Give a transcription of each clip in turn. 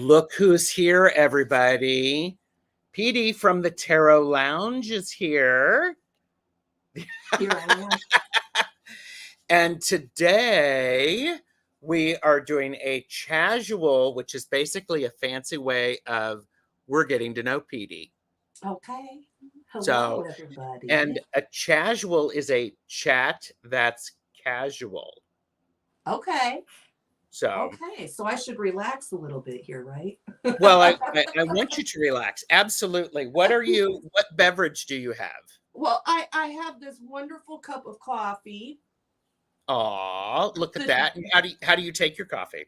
Look who's here, everybody. PD from the Tarot Lounge is here. Here I am. And today we are doing a casual, which is basically a fancy way of we're getting to know PD. Okay. Hello, So, everybody. and a casual is a chat that's casual. Okay. So, Okay. So I should relax a little bit here, right? well, I want you to relax. Absolutely. What beverage do you have? Well, I have this wonderful cup of coffee. Aw, look at that. And how do you take your coffee?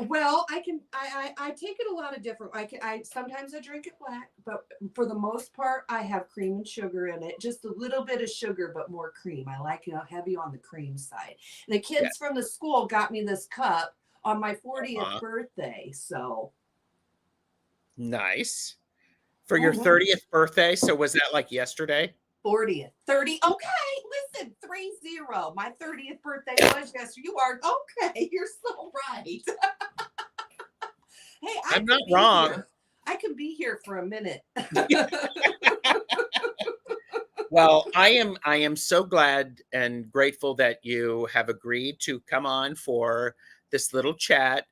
Well, I take it a lot of different. I sometimes I drink it black, but for the most part, I have cream and sugar in it. Just a little bit of sugar, but more cream. I like it heavy on the cream side. And the kids from the school got me this cup on my 40th birthday. So nice. For your 30th birthday. So was that like yesterday? 40th, 30. Okay, listen, 30. My 30th birthday was yesterday. You are okay. You're so right. Hey, I'm not wrong. Here. I can be here for a minute. Well, I am so glad and grateful that you have agreed to come on for this little chat.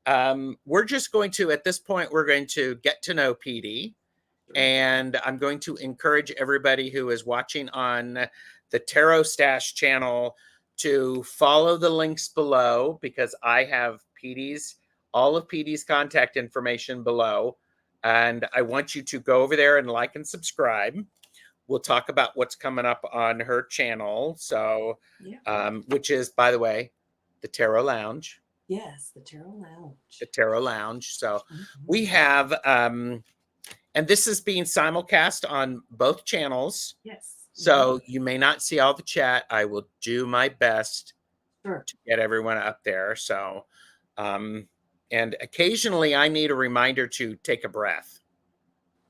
We're just going to, at this point, we're going to get to know PD. And I'm going to encourage everybody who is watching on the Tarot Stash channel to follow the links below, because I have all of PD's contact information below. And I want you to go over there and like and subscribe. We'll talk about what's coming up on her channel. So, which is, by the way, the Tarot Lounge. Yes, the Tarot Lounge. The Tarot Lounge. So we have, and this is being simulcast on both channels. Yes. So you may not see all the chat. I will do my best to get everyone up there. So, and occasionally I need a reminder to take a breath.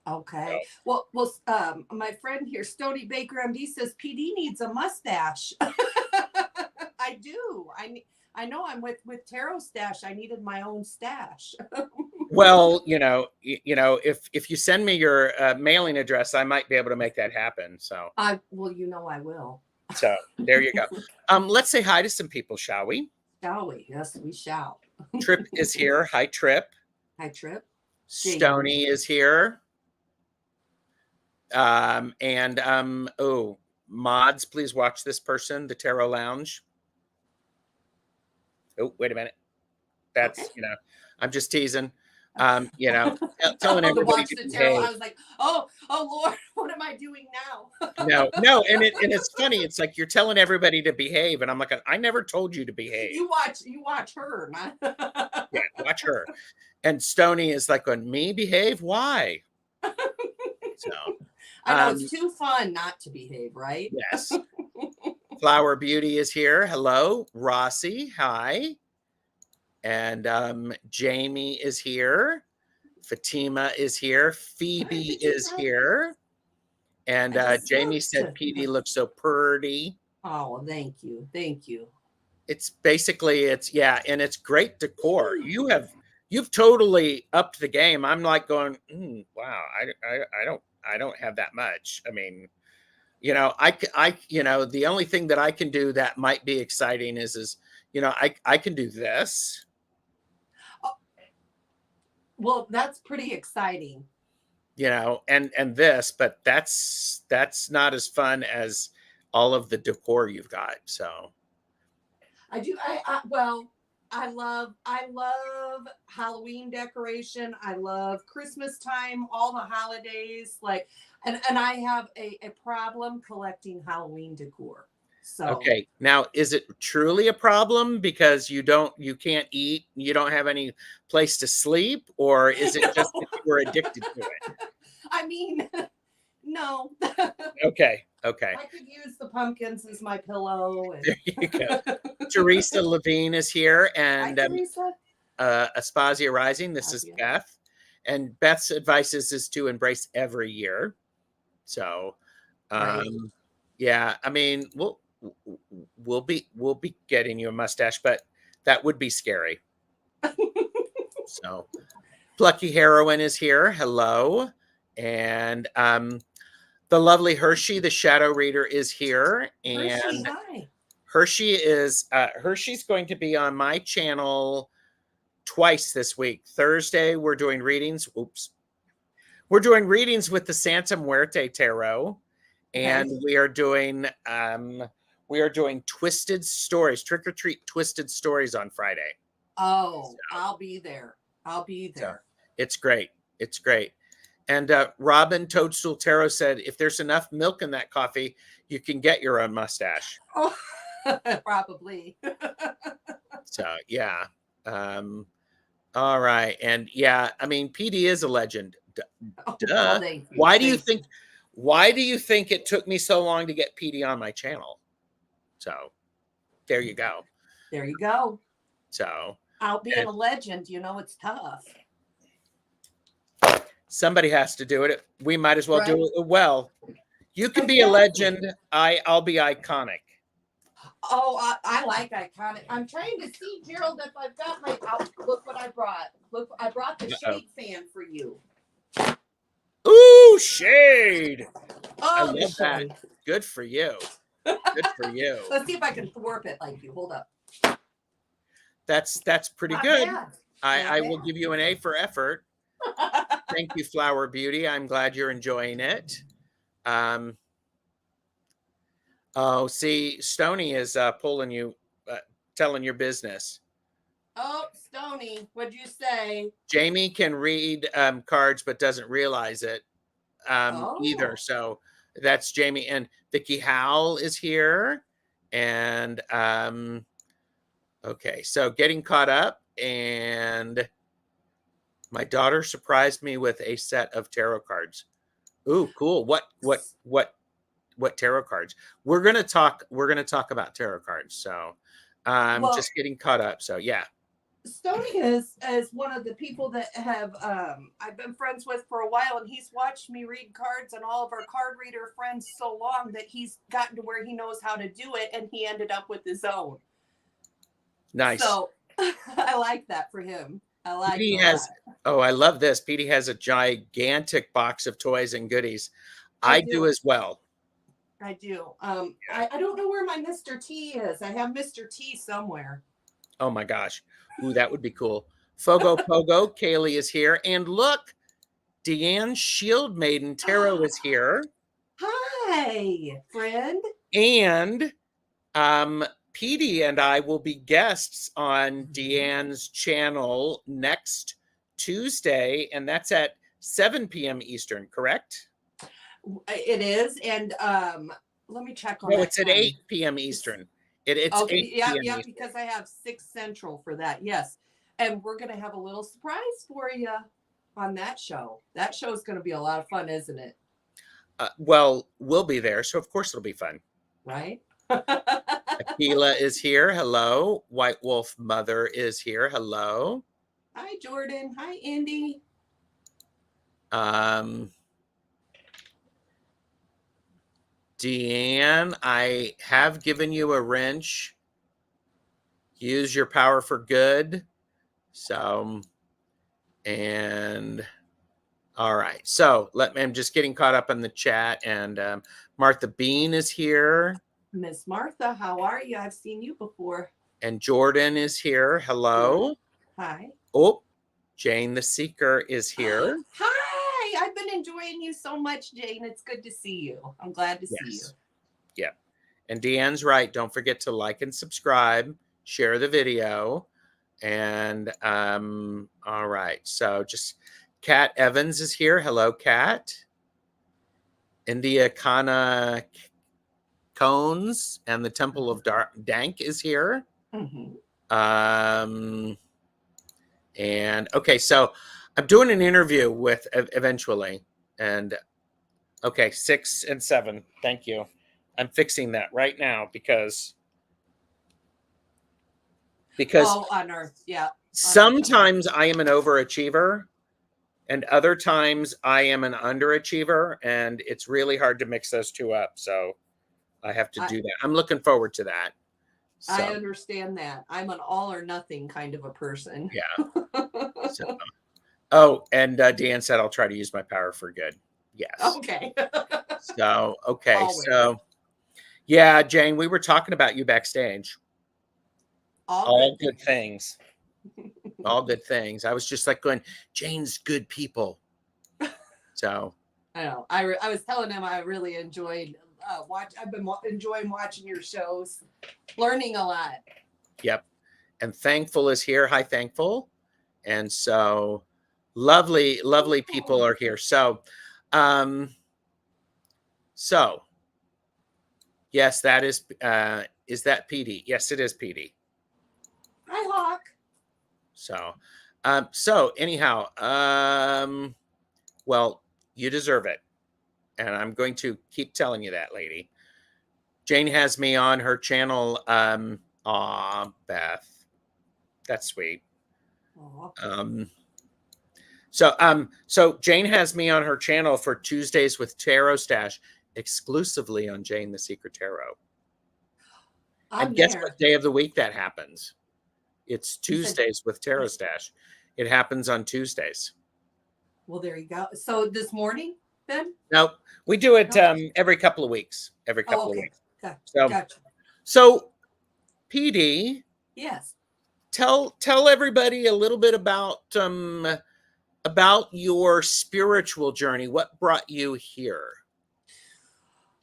Okay. So, well, my friend here, Stony Baker MD, says PD needs a mustache. I do. I know I'm with Tarot Stash. I needed my own stash. Well, if you send me your mailing address, I might be able to make that happen. So well, I will. So there you go. Let's say hi to some people, shall we? Shall we? Yes, we shall. Trip is here. Hi, Trip. Hi, Trip. Stony is here. Mods, please watch this person, the Tarot Lounge. Oh, wait a minute. That's, I'm just teasing. Telling everybody to behave. I was like, oh Lord, what am I doing now? No, and it's funny. It's like you're telling everybody to behave, and I'm like, I never told you to behave. You watch her, man. Yeah, watch her. And Stony is like, on me behave? Why? So I know it's too fun not to behave, right? Yes. Flower Beauty is here. Hello, Rossi. Hi. And Jamie is here. Fatima is here. Phoebe is here. And Jamie said PD looks so pretty. Oh, thank you. It's basically, and it's great decor. You've totally upped the game. I'm like going, wow, I don't have that much. I mean, the only thing that I can do that might be exciting is I can do this. Well, that's pretty exciting. And this, but that's not as fun as all of the decor you've got. So I do. I love Halloween decoration. I love Christmas time, all the holidays. And I have a problem collecting Halloween decor. So okay, now is it truly a problem because you can't eat, you don't have any place to sleep, or is it just that you were addicted to it? I mean, no. Okay. I could use the pumpkins as my pillow. There you go. Teresa Levine is here, and Aspasia Rising. This is Beth, and Beth's advice is to embrace every year. So, yeah, I mean, we'll be getting you a mustache, but that would be scary. So, Plucky Heroine is here. Hello. And the lovely Hershey, the shadow reader, is here. Hershey, And hi. Hershey's going to be on my channel twice this week. Thursday, we're doing readings. Oops. We're doing readings with the Santa Muerte Tarot. And Okay. we are doing twisted stories, trick or treat twisted stories on Friday. Oh, I'll be there. I'll be So there. it's great. It's great. And Robin Toadstool Tarot said, if there's enough milk in that coffee, you can get your own mustache. Oh, probably. So yeah. All right. And yeah, I mean, PD is a legend. Oh, Duh. well, thank you. Why do you think it took me so long to get PD on my channel? So there you go. There you go. So I'll be a legend. You know, it's tough. somebody has to do it. We might as well do it well. You can be a Exactly. legend. I'll be iconic. Oh, I like iconic. I'm trying to see, Gerald, if I've got my. Look what I brought. Look, I brought the shade fan for you. Ooh, shade. I Oh, love that. Good for you. Good for you. Let's see if I can thwarp it like you. Hold up. That's pretty Not good. bad. I will give you an A for effort. Thank you, Flower Beauty. I'm glad you're enjoying it. Oh, see, Stony is pulling you, telling your business. Oh, Stony, what'd you say? Jamie can read cards, but doesn't realize it either. So that's Jamie. And Vicky Howell is here. And okay, so getting caught up. And my daughter surprised me with a set of tarot cards. Ooh, cool. What tarot cards? We're gonna talk about tarot cards. So I'm just getting caught up. So yeah. Stony is one of the people that have I've been friends with for a while, and he's watched me read cards and all of our card reader friends so long that he's gotten to where he knows how to do it, and he ended up with his own. Nice. So I like that for him. I like Petey has, oh, I love this. Petey has a gigantic box of toys and goodies. I do as well. I do. I don't know where my Mr. T is. I have Mr. T somewhere. Oh my gosh. Ooh, that would be cool. Fogo Pogo, Kaylee is here. And look, Deanne Shield Maiden Tarot is here. Hi, friend. And Petey and I will be guests on Deanne's channel next Tuesday, and that's at 7 p.m. Eastern, correct? It is. And let me check on No, that. it's at 8 p.m. Eastern. It's okay, 8 p.m. yeah, Eastern. because I have 6 Central for that. Yes. And we're going to have a little surprise for you on that show. That show is going to be a lot of fun, isn't it? Well, we'll be there, so of course it'll be fun. Right? Akila is here. Hello. White Wolf Mother is here. Hello. Hi, Jordan. Hi, Indy. Deanne, I have given you a wrench. Use your power for good. So, and all right. So I'm just getting caught up in the chat. And Martha Bean is here. Miss Martha, how are you? I've seen you before. And Jordan is here. Hello. Hi. Oh, Jane the Seeker is here. Hi. I've been enjoying you so much, Jane. It's good to see you. I'm glad to see you. Yeah. And Deanne's right. Don't forget to like and subscribe, share the video. And all right. So just Kat Evans is here. Hello, Kat. India Kana Cones and the Temple of Dank is here. And okay, so I'm doing an interview with eventually. And okay, 6 and 7. Thank you. I'm fixing that right now because on Earth, yeah. Sometimes I am an overachiever and other times I am an underachiever, and it's really hard to mix those two up. So I have to do that. I'm looking forward to that. So, I understand that. I'm an all or nothing kind of a person. Yeah. So, Oh, and Deanne said I'll try to use my power for good. Yes. Okay. So, okay. Always. So, yeah, Jane, we were talking about you backstage. All All good good things. things. All good things. I was just like going, Jane's good people. So, I know. I was telling him I really enjoyed I've been enjoying watching your shows, learning a lot. yep. And Thankful is here. Hi, Thankful. And so, lovely, lovely people Oh. are here. Um, so yes, that is that PD? Yes, it is PD. Hi, Hawk. So anyhow, well, you deserve it. And I'm going to keep telling you that, lady. Jane has me on her channel. Aw, Beth. That's sweet. Aw. So Jane has me on her channel for Tuesdays with Tarot Stash exclusively on Jane the Secret Tarot. I'm And guess there. what day of the week that happens? It's You said, Tuesdays with Tarot Stash. It happens on Tuesdays. well, there you go. So this morning, then? Nope. We do it No. every couple of weeks. Every Oh, couple of okay. weeks. Gotcha. So Gotcha. so PD, Yes. tell everybody a little bit about your spiritual journey. What brought you here?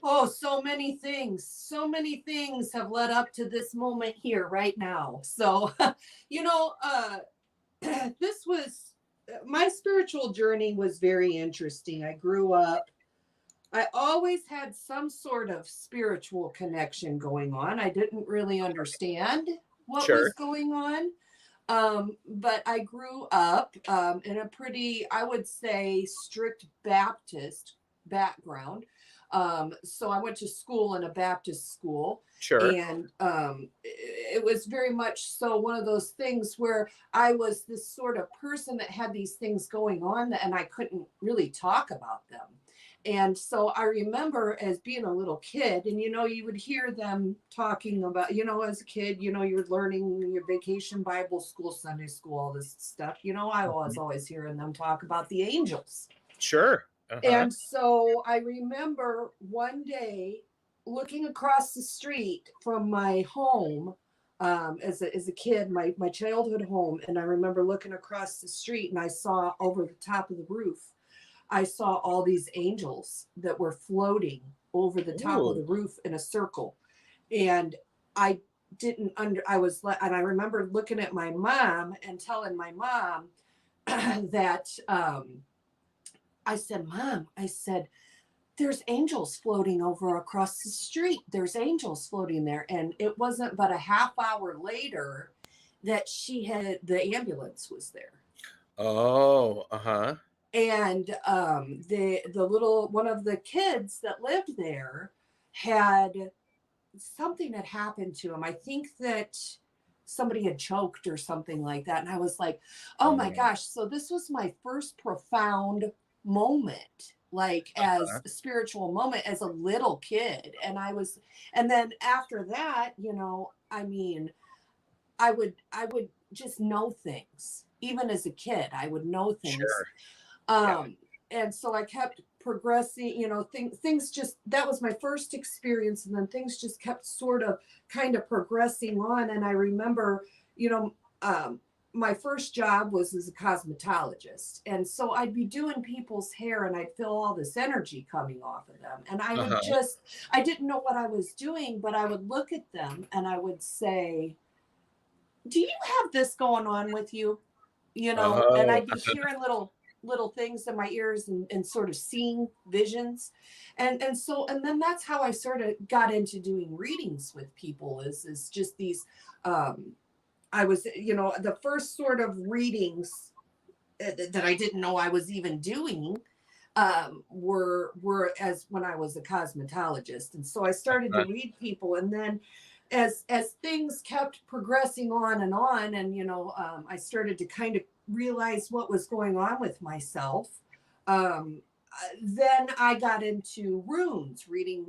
Oh, so many things. So many things have led up to this moment here right now. So, you know, this was my spiritual journey was very interesting. I grew up, I always had some sort of spiritual connection going on. I didn't really understand what was Sure. going on. But I grew up in a pretty, I would say, strict Baptist background. So I went to school in a Baptist school, Sure. and it was very much so one of those things where I was this sort of person that had these things going on, and I couldn't really talk about them. And so I remember as being a little kid, and you would hear them talking about, as a kid, you're learning your vacation Bible school, Sunday school, all this stuff. I was Mhm. always hearing them talk about the angels. Sure. Uh-huh. And so I remember one day looking across the street from my home, as a kid, my childhood home, and I remember looking across the street and I saw over the top of the roof, I saw all these angels that were floating over the top of Ooh. the roof in a circle. And I didn't I was and I remember looking at my mom and telling my mom that I said, Mom, I said, there's angels floating over across the street. There's angels floating there. And it wasn't but a half hour later that the ambulance was there. Oh, uh-huh. And the little one of the kids that lived there had something had happened to him. I think that somebody had choked or something like that. And I was like, oh my Oh, gosh. So this was my first profound moment, like as uh-huh. a spiritual moment as a little kid. And then after that, I mean, I would just know things. Even as a kid, I would know things. Sure. Yeah. Um, and so I kept progressing, things just, that was my first experience. And then things just kept sort of kind of progressing on. And I remember, you know, um, my first job was as a cosmetologist. And so I'd be doing people's hair and I'd feel all this energy coming off of them. And Uh-huh. I didn't know what I was doing, but I would look at them and I would say, do you have this going on with you? And Oh, I'd be hearing little things in my ears and sort of seeing visions. And then that's how I sort of got into doing readings with people is just these um I was, the first sort of readings that I didn't know I was even doing were as when I was a cosmetologist. And so I started to uh, read people, and then as things kept progressing on, and I started to kind of realize what was going on with myself. Then I got into runes, reading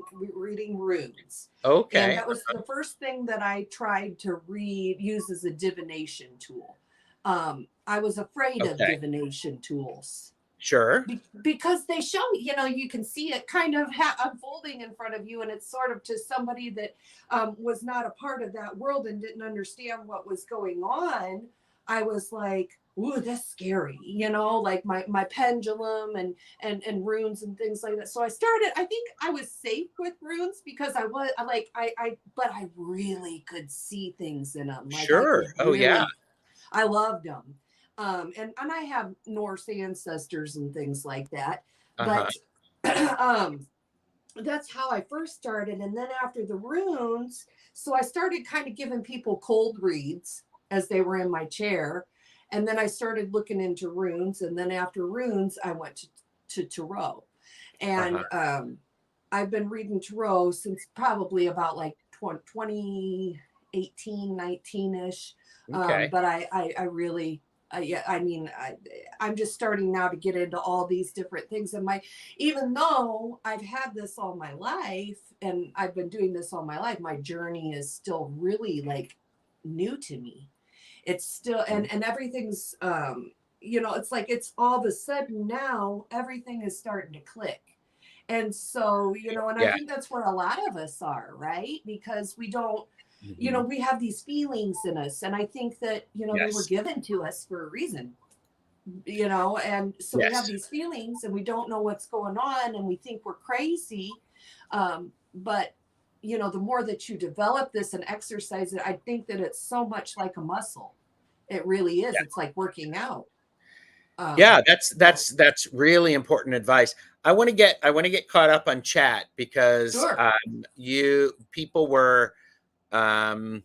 runes, and okay. that was the first thing that I tried to use as a divination tool. I was afraid of Okay. divination tools. Sure. Because they show, you can see it kind of unfolding in front of you, and it's sort of to somebody that was not a part of that world and didn't understand what was going on. I was like, ooh, that's scary, like my pendulum and runes and things like that. So I think I was safe with runes because but I really could see things in them. Like I Sure. could Oh, yeah. really, I loved them. And I have Norse ancestors and things like that. Uh-huh. But that's how I first started. And then after the runes, so I started kind of giving people cold reads as they were in my chair. And then I started looking into runes. And then after runes, I went to tarot. Uh-huh. And I've been reading tarot since probably about like 2018, 19-ish. Okay. But I really, yeah, I mean, I'm just starting now to get into all these different things. And even though I've had this all my life and I've been doing this all my life, my journey is still really like new to me. It's still, and everything's, it's like it's all of a sudden now everything is starting to click. And so, and I Yeah. think that's where a lot of us are, right? Because we don't, Mhm. we have these feelings in us. And I think that, they were Yes. given to us for a reason, and so we have Yes. these feelings and we don't know what's going on and we think we're crazy. But, the more that you develop this and exercise it, I think that it's so much like a muscle. It really is. It's like working out. Yeah, So that's really important advice. I want to get caught up on chat because sure. you people were um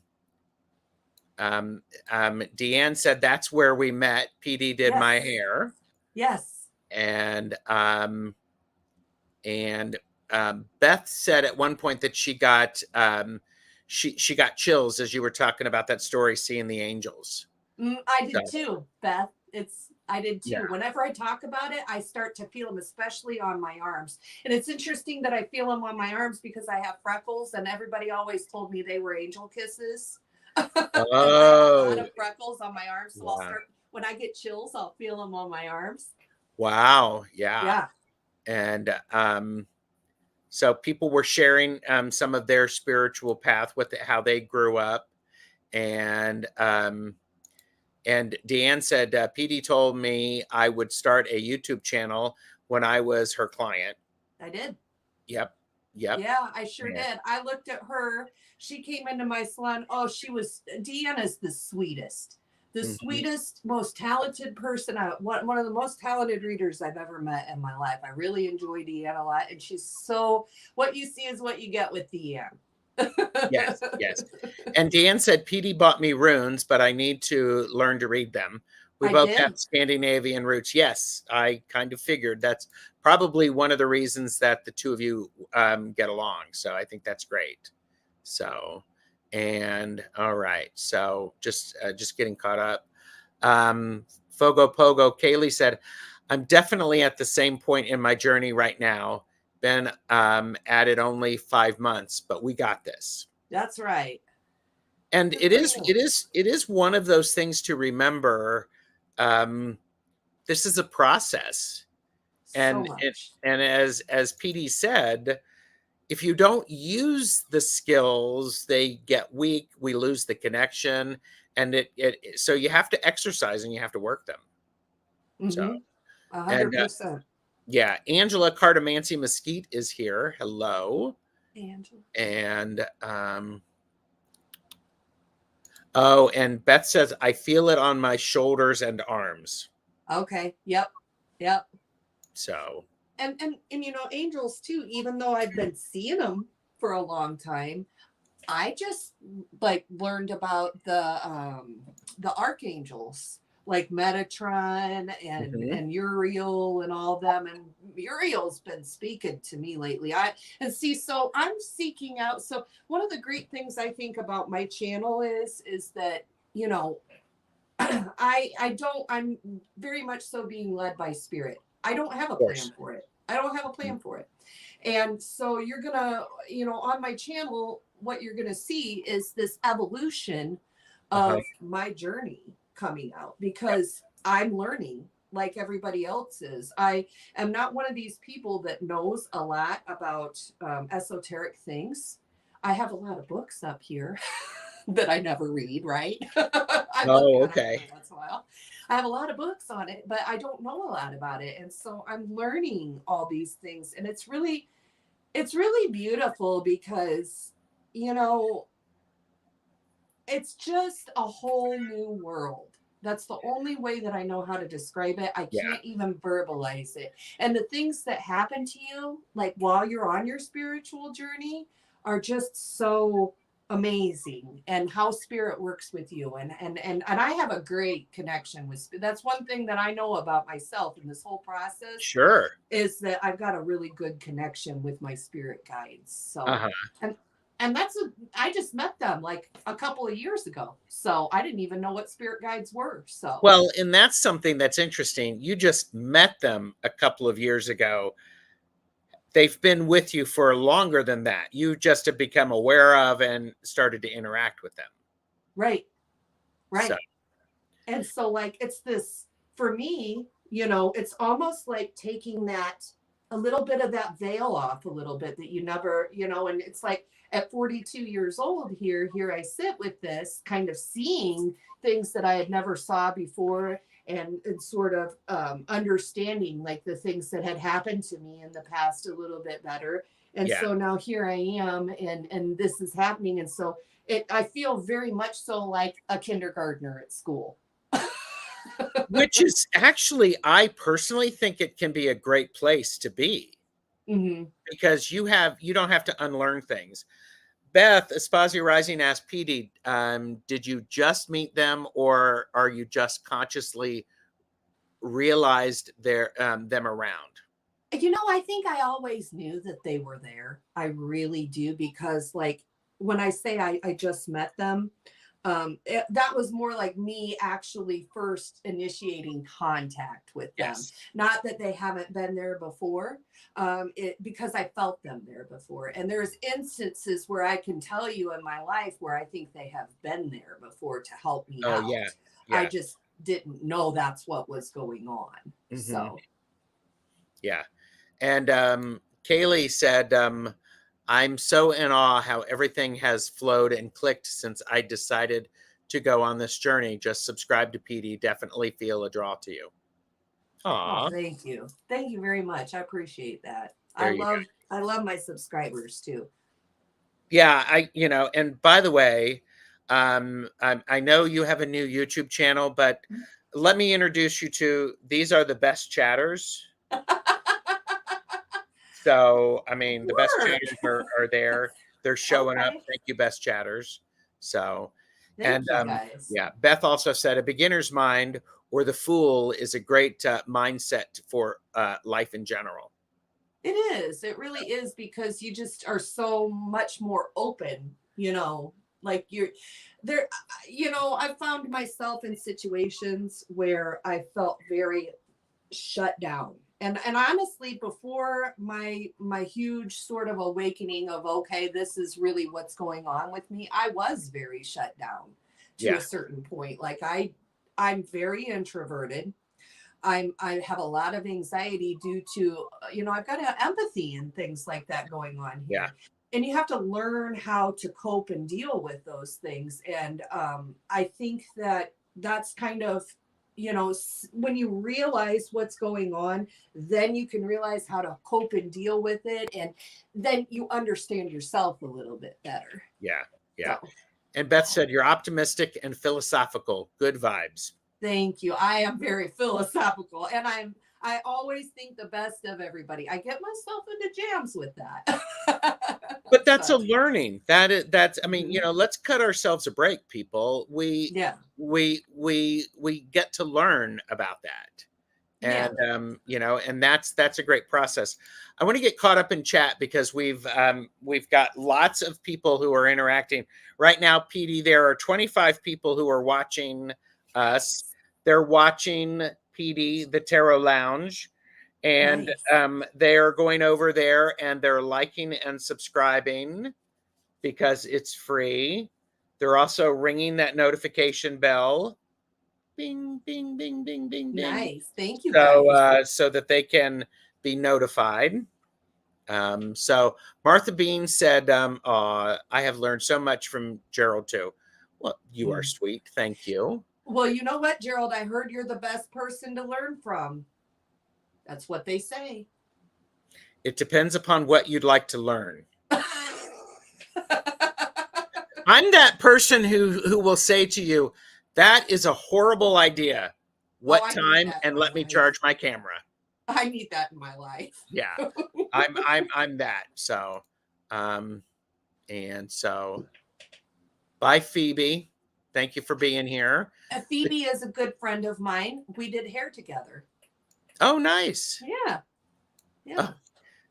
Deanne said that's where we met. PD did my Yes. hair, Yes. and and Beth said at one point that she got chills as you were talking about that story, seeing the angels. I So did too, Beth. I did yeah. too. Whenever I talk about it, I start to feel them, especially on my arms. And it's interesting that I feel them on my arms because I have freckles, and everybody always told me they were angel kisses. And I have a lot Oh, of freckles on my arms, so I'll yeah. start when I get chills, I'll feel them on my arms. Wow. Yeah. Yeah, And so people were sharing some of their spiritual path with how they grew up, and Deanne said PD told me I would start a YouTube channel when I was her client. I did. Yep, yep. Yeah, I sure Yeah. did. I looked at her. She came into my salon. Oh, Deanna's the sweetest. The Mhm. sweetest, most talented person. One of the most talented readers I've ever met in my life. I really enjoy Deanna a lot. And she's what you see is what you get with Deanna. Yes, yes. And Deanne said PD bought me runes, but I need to learn to read them. We I both have did. Scandinavian roots. Yes, I kind of figured that's probably one of the reasons that the two of you get along. So I think that's great. So, and all right. So just getting caught up. Fogo Pogo, Kaylee said, I'm definitely at the same point in my journey right now. Been at it only 5 months, but we got this. That's right. And Good for you. it is one of those things to remember. Um, this is a process, So and much. as PD said, if you don't use the skills, they get weak. We lose the connection, and so you have to exercise and you have to work them. So Mm-hmm. and 100%. yeah, Angela Cardamancy Mesquite is here. Hello, Angela. and oh, and Beth says I feel it on my shoulders and arms. Okay. Yep. Yep. So And angels too, even though I've been seeing them for a long time, I just like learned about the archangels like Metatron mhm. and Uriel and all of them. And Uriel's been speaking to me lately. So I'm seeking out. So one of the great things I think about my channel is that, I'm very much so being led by spirit. I don't have a Of course. plan for it. I don't have a plan for it. And so you're going to, on my channel, what you're going to see is this evolution Uh-huh. of my journey. coming out Yep. because I'm learning like everybody else is. I am not one of these people that knows a lot about esoteric things. I have a lot of books up here that I never read, right? I look Oh, at them okay. every once in a while. I have a lot of books on it, but I don't know a lot about it. And so I'm learning all these things. And it's really beautiful because, you know, it's just a whole new world. That's the only way that I know how to describe it. I Yeah, can't even verbalize it. And the things that happen to you, like while you're on your spiritual journey, are just so amazing, and how spirit works with you. And I have a great connection with that's one thing that I know about myself in this whole process, sure. is that I've got a really good connection with my spirit guides. So, Uh-huh. and I just met them like a couple of years ago. So I didn't even know what spirit guides were. So, Well, and that's something that's interesting. You just met them a couple of years ago. They've been with you for longer than that. You just have become aware of and started to interact with them. right, So, right. And so, like, it's this for me, it's almost like taking that a little bit of that veil off a little bit that you never, and it's like at 42 years old here I sit with this kind of seeing things that I had never saw before, and sort of understanding like the things that had happened to me in the past a little bit better. And yeah. so now here I am, and this is happening. And so I feel very much so like a kindergartner at school. Which is actually, I personally think it can be a great place to be Hmm. because you don't have to unlearn things. Beth, Espazio Rising asked PD, did you just meet them or are you just consciously realized them around? I think I always knew that they were there. I really do, because like when I say I just met them, that was more like me actually first initiating contact with them. Yes. Not that they haven't been there before, because I felt them there before. And there's instances where I can tell you in my life where I think they have been there before to help me Oh, yeah. out. I Yeah. just didn't know that's what was going on. Hmm. So, Yeah. And Kaylee said, I'm so in awe how everything has flowed and clicked since I decided to go on this journey. Just subscribe to PD. Definitely feel a draw to you. oh, Aw, thank you. Thank you very much. I appreciate that. I there you go. love I love my subscribers too. Yeah, and by the way, I know you have a new YouTube channel, but let me introduce you to these are the best chatters. So, I mean, the best Work. chatters are there. They're showing up. Okay. Thank you, best chatters. So, and Thank you guys. yeah, Beth also said a beginner's mind or the fool is a great mindset for life in general. It is. It really is, because you just are so much more open, like you're there. I found myself in situations where I felt very shut down. And honestly, before my huge sort of awakening of, okay, this is really what's going on with me, I was very shut down to Yeah, a certain point. Like I'm very introverted. I have a lot of anxiety due to, I've got empathy and things like that going on yeah, here. And you have to learn how to cope and deal with those things. And I think that that's kind of, when you realize what's going on, then you can realize how to cope and deal with it. And then you understand yourself a little bit better. yeah, yeah. So And Beth said you're optimistic and philosophical. Good vibes. thank you. I am very philosophical, and I always think the best of everybody. I get myself into jams with that. But that's a So, learning. That's I mean, mhm. let's cut ourselves a break, people. Yeah. We get to learn about that. Yeah. And and that's a great process. I want to get caught up in chat because we've got lots of people who are interacting right now. PD, there are 25 people who are watching us. Nice. They're watching PD, the Tarot Lounge, and Nice. they are going over there and they're liking and subscribing because it's free. They're also ringing that notification bell. bing, bing, bing, bing, bing, bing. Nice. Thank you guys. So that they can be notified. So Martha Bean said, I have learned so much from Gerald too. Well, you are sweet. Thank you. Well, you know what, Gerald? I heard you're the best person to learn from. That's what they say. It depends upon what you'd like to learn. I'm that person who will say to you, that is a horrible idea. What time? And let me charge my camera. I need that in my life. Yeah. I'm that. So and so bye, Phoebe. Thank you for being here. Phoebe is a good friend of mine. We did hair together. Oh, nice. Yeah. Yeah. Oh,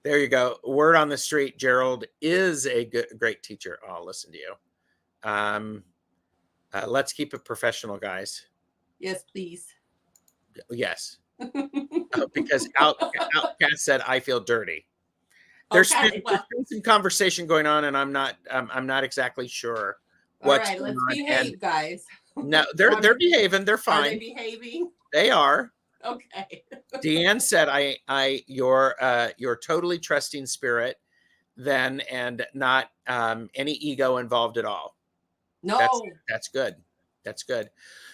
there you go. Word on the street, Gerald is a great teacher. I'll listen to you. Let's keep it professional, guys. Yes, please. Yes. Because Outcast said I feel dirty. There's been some conversation going on, and I'm not exactly sure what's all right, going let's on. behave, guys. No, they're behaving. They're fine. Are they behaving? They are. Okay. Deanne said, you're totally trusting spirit then, and not any ego involved at all. No. That's good. That's good.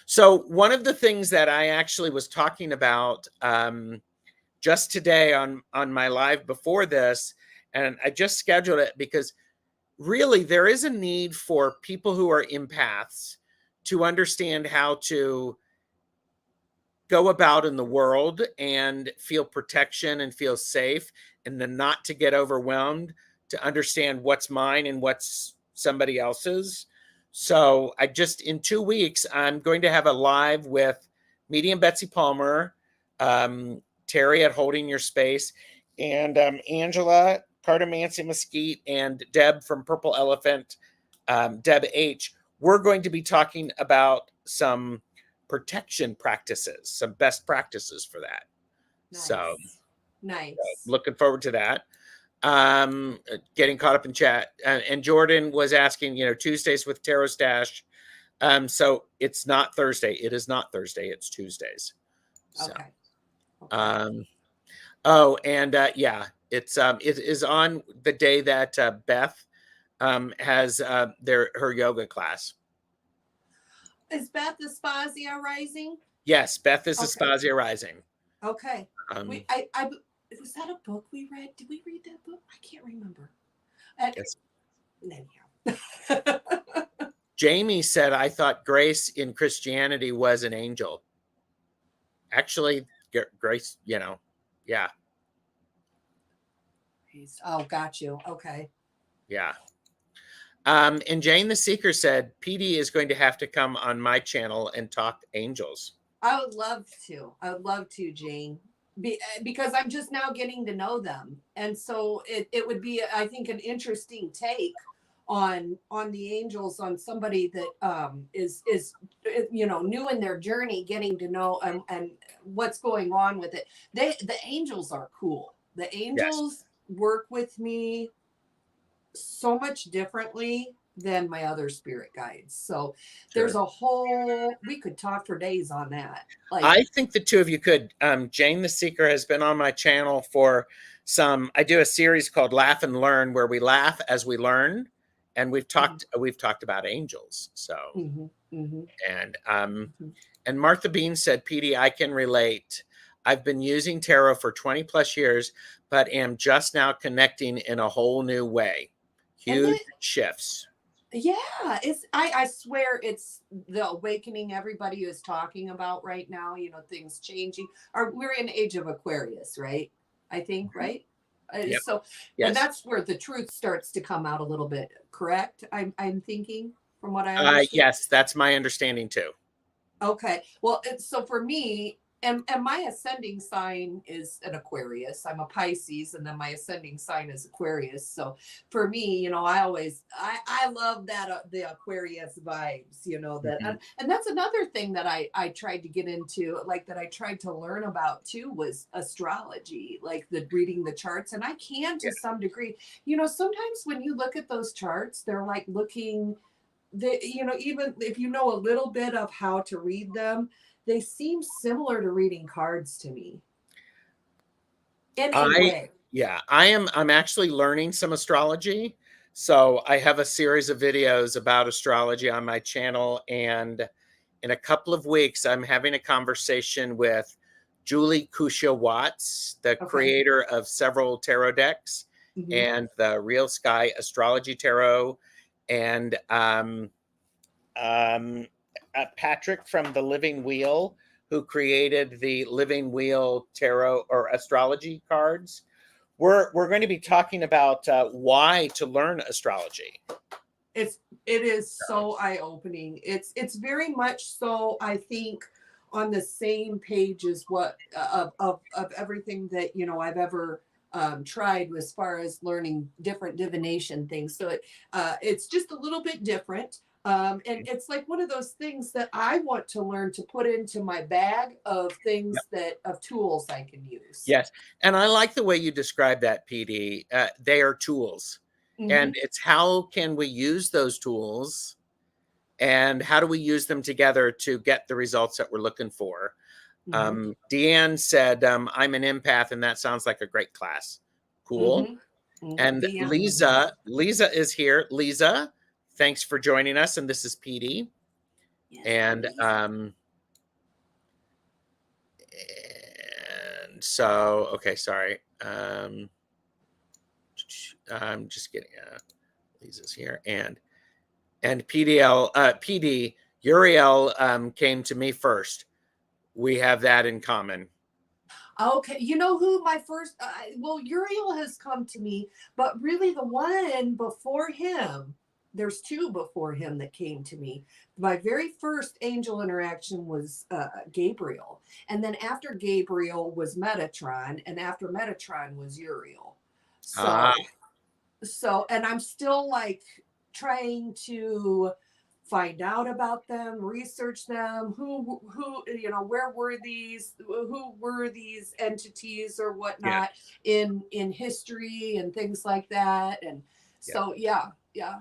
So one of the things that I actually was talking about just today on my live before this, and I just scheduled it because really there is a need for people who are empaths to understand how to go about in the world and feel protection and feel safe, and then not to get overwhelmed, to understand what's mine and what's somebody else's. So I just, in 2 weeks, I'm going to have a live with Medium Betsy Palmer, Terry at Holding Your Space, and Angela, Cartomancy Mesquite, and Deb from Purple Elephant, Deb H. We're going to be talking about some protection practices, some best practices for that. Nice. So nice. Looking forward to that. Getting caught up in chat. And Jordan was asking, Tuesdays with Tarot Stash. So it's not Thursday. It is not Thursday. It's Tuesdays. So, okay. It is on the day that Beth has her yoga class. Is Beth Aspasia rising? Yes, Beth is Aspasia rising. Okay. Was that a book we read? Did we read that book? I can't remember. Yes. Jamie said, I thought Grace in Christianity was an angel. Actually, Grace, yeah. Oh, got you. Okay. Yeah. And Jane the Seeker said, PD is going to have to come on my channel and talk angels. I would love to, Jane. Because I'm just now getting to know them. And so it would be, I think, an interesting take on the angels, on somebody that is new in their journey, getting to know and what's going on with it. The angels are cool. The angels work with me so much differently than my other spirit guides. So there's a whole, we could talk for days on that. I think the two of you could. Jane the Seeker has been on my channel for I do a series called Laugh and Learn, where we laugh as we learn. And we've talked about angels. So, and Martha Bean said, PD, I can relate. I've been using tarot for 20 plus years, but am just now connecting in a whole new way. Huge shifts. Yeah, I swear it's the awakening everybody is talking about right now, things changing. We're in age of Aquarius, right? I think, right? Yep. So and that's where the truth starts to come out a little bit, correct? I'm thinking, from what I understand. Yes, that's my understanding too. Okay. Well, so for me, and my ascending sign is an Aquarius. I'm a Pisces, and then my ascending sign is Aquarius. So for me, I love that the Aquarius vibes, that, and that's another thing that I tried to get into, that I tried to learn about too, was astrology, like reading the charts. And I can to some degree, sometimes when you look at those charts, they're like looking, even if you know a little bit of how to read them, they seem similar to reading cards to me in a I way. yeah, I'm actually learning some astrology. So I have a series of videos about astrology on my channel, and in a couple of weeks I'm having a conversation with Julie Kusha Watts, the Okay. creator of several tarot decks Hmm. and the Real Sky Astrology Tarot, and um, Patrick from the Living Wheel, who created the Living Wheel tarot or astrology cards. We're going to be talking about why to learn astrology. It is so eye-opening. It's very much so, I think, on the same page as what of everything that I've ever tried as far as learning different divination things. So it's just a little bit different. And it's like one of those things that I want to learn to put into my bag of Yep. things of tools I can use. Yes, and I like the way you describe that, PD. They are tools, and Hmm. it's how can we use those tools, and how do we use them together to get the results that we're looking for. Hmm. Deanne said, I'm an empath, and that sounds like a great class. Cool. Hmm. Hmm. And DM would love it. Lisa is here. Lisa, thanks for joining us. And this is PD. Yes, And please. so, okay, sorry. I'm just getting Lisa's here. And PD, Uriel came to me first. We have that in common. Okay, you know who my first, well, Uriel has come to me, but really the one before him, there's two before him that came to me. My very first angel interaction was Gabriel. And then after Gabriel was Metatron, and after Metatron was Uriel. Ah, And I'm still like trying to find out about them, research them, who were these entities or yeah, whatnot in history and things like that. And yeah. so yeah, yeah.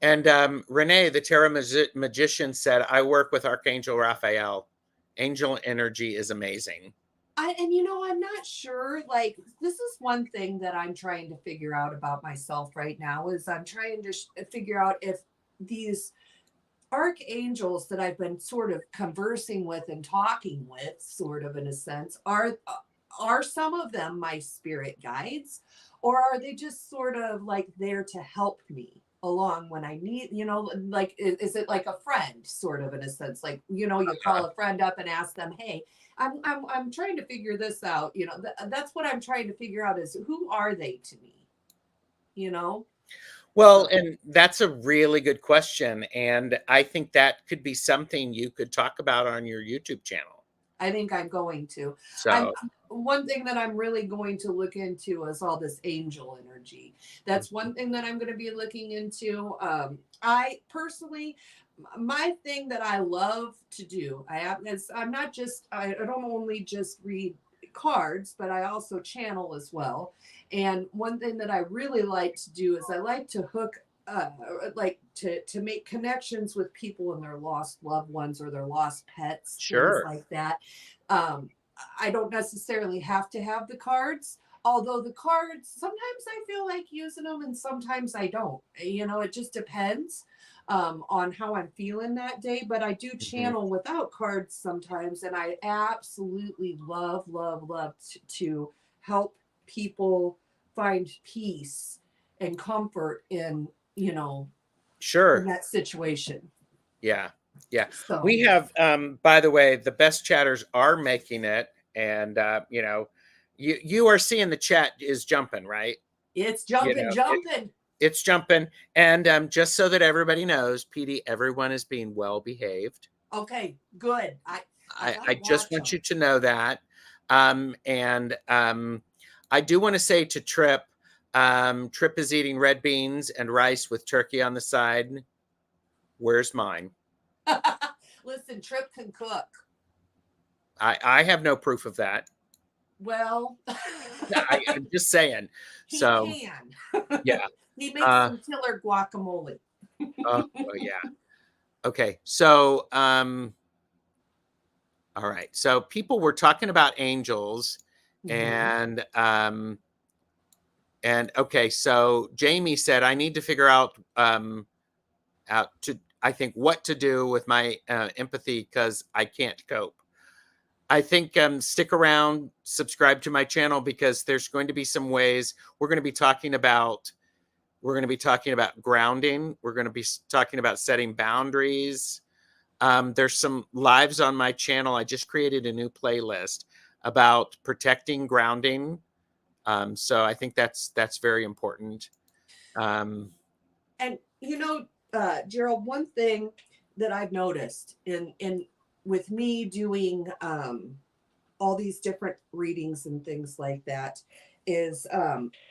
And Renee, the tarot magician, said, I work with Archangel Raphael. Angel energy is amazing. I'm not sure. Like, this is one thing that I'm trying to figure out about myself right now is I'm trying to figure out if these archangels that I've been sort of conversing with and talking with, sort of in a sense, are some of them my spirit guides, or are they just sort of like there to help me along when I need, like is it like a friend, sort of in a sense, like you call a friend up and ask them, hey, I'm trying to figure this out. That's what I'm trying to figure out is who are they to me, you know? Well, So and that's a really good question. And I think that could be something you could talk about on your YouTube channel. I think I'm going to. I'm So, One thing that I'm really going to look into is all this angel energy. That's one thing that I'm going to be looking into. I personally, my thing that I love to do, I'm not just, I don't only just read cards, but I also channel as well. And one thing that I really like to do is I like to hook like to make connections with people and their lost loved ones or their lost pets, things sure. like that. um I don't necessarily have to have the cards, although the cards sometimes I feel like using them and sometimes I don't. It just depends on how I'm feeling that day. But I do Mhm. channel without cards sometimes, and I absolutely love to help people find peace and comfort in Sure. that situation. Yeah. Yeah. So We have, by the way, the best chatters are making it. And, you are seeing the chat is jumping, right? it's You jumping, know, jumping. it's jumping. And just so that everybody knows, PD, everyone is being well behaved. Okay, good. I I gotta just watch want them. you to know that. And I do want to say to Trip, Trip is eating red beans and rice with turkey on the side. Where's mine? Listen, Trip can cook. I have no proof of that. Well, I'm just saying. he So can. yeah. He makes Uh, some killer guacamole. oh, yeah. Okay. So All right. So people were talking about angels, Mhm. and okay. So Jamie said I need to figure out to I think what to do with my empathy because I can't cope. I think stick around, subscribe to my channel because there's going to be some ways we're going to be talking about. We're going to be talking about grounding. We're going to be talking about setting boundaries. There's some lives on my channel. I just created a new playlist about protecting grounding. So I think that's very important. Um, And Gerald, one thing that I've noticed in with me doing all these different readings and things like that is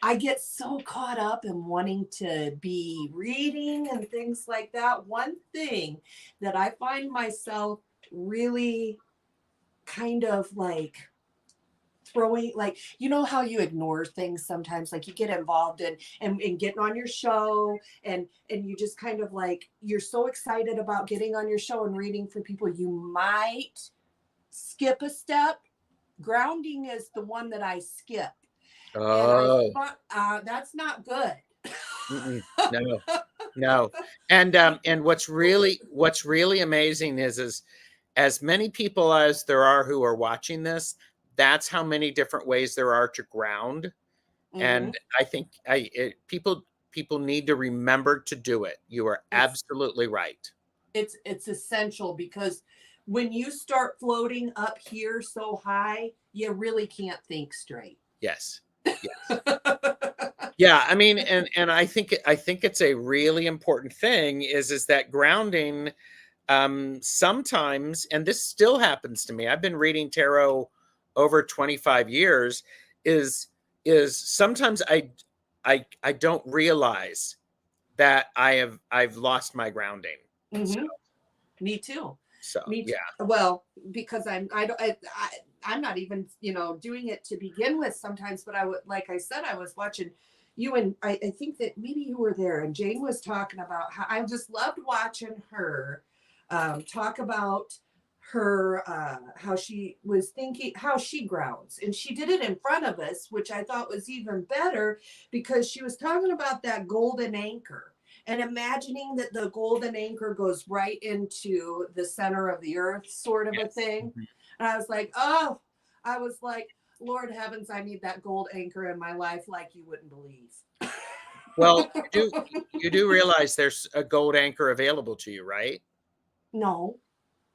I get so caught up in wanting to be reading and things like that. One thing that I find myself really kind of like throwing, like, you know how you ignore things sometimes, like you get involved in getting on your show, and you just kind of like, you're so excited about getting on your show and reading for people, you might skip a step. Grounding is the one that I skip, and oh, that's not good. no, no. And what's really amazing is as many people as there are who are watching this, that's how many different ways there are to ground. Hmm. And I think people need to remember to do it. You are it's absolutely right. it's essential, because when you start floating up here so high, you really can't think straight. Yes. Yes. Yeah, I mean, and I think it's a really important thing is that grounding sometimes, and this still happens to me. I've been reading tarot over 25 years, is is sometimes I don't realize that I've lost my grounding. So Hmm. Me too. so Me too. yeah. Well, because I don't I'm not even doing it to begin with sometimes, but I would, like I said, I was watching you, and I think that maybe you were there, and Jane was talking about how I just loved watching her talk about her how she was thinking, how she grounds, and she did it in front of us, which I thought was even better, because she was talking about that golden anchor and imagining that the golden anchor goes right into the center of the earth, sort of a Yes. thing. Mhm. And I was like, oh, I was like, Lord heavens, I need that gold anchor in my life like you wouldn't believe. Well, you do realize there's a gold anchor available to you, right? No,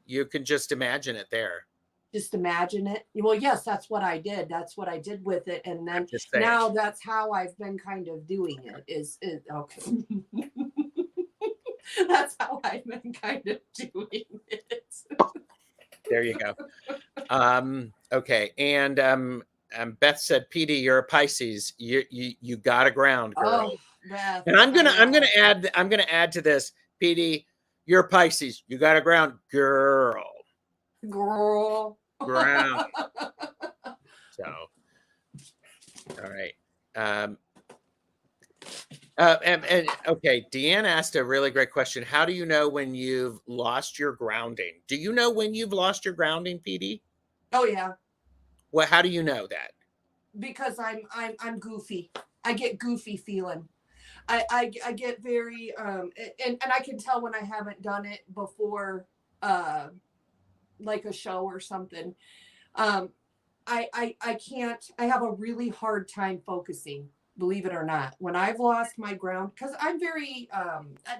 You can just imagine it there. just imagine it. Well, yes, that's what I did. That's what I did with it. And I'm then just saying. now that's how I've been kind of doing it, is okay. That's how I've been kind of doing it. There you go. Okay, and Beth said, "PD, you're a Pisces. You got to ground, girl." Oh, Beth, And I'm I gonna I'm gonna know. add to this, PD. You're a Pisces. You got to ground, girl. Girl. Ground. So, all right. Um, and okay, Deanne asked a really great question. How do you know when you've lost your grounding? Do you know when you've lost your grounding, PD? Oh yeah, What? How do you know that? because I'm goofy. I get goofy feeling. I get very and I can tell when I haven't done it before, uh like a show or something. Um I can't, I have a really hard time focusing, believe it or not, when I've lost my ground, because I'm very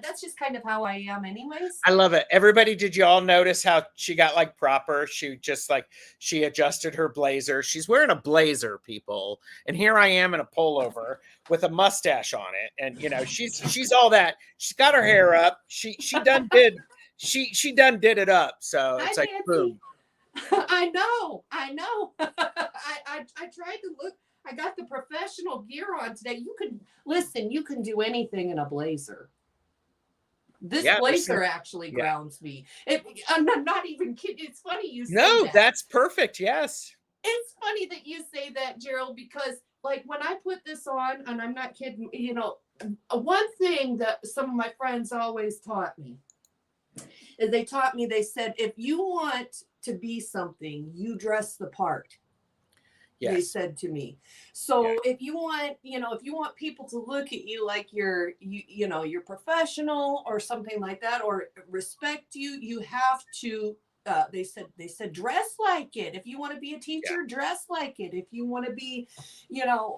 that's just kind of how I am anyways. I love it. Everybody, did you all notice how she got like proper? She just like she adjusted her blazer. She's wearing a blazer, people. And here I am in a pullover with a mustache on it. And she's all that. She's got her hair up. She done did it up. So Hi it's like Nancy. boom. I know. I tried to look. I got the professional gear on today. You can listen. You can do anything in a blazer. This Yeah, there's some blazer actually yeah. grounds me. I'm not even kidding. It's funny you say No, that. that's perfect. Yes. It's funny that you say that, Gerald, because like when I put this on, and I'm not kidding, one thing that some of my friends always taught me: And they taught me, they said, if you want to be something, you dress the part. They Yes. said to me. Yeah. So if you want, if you want people to look at you like you're professional or something like that, or respect you, you have to, they said dress like it. If you want to be a Yeah. teacher, dress like it. If you want to be,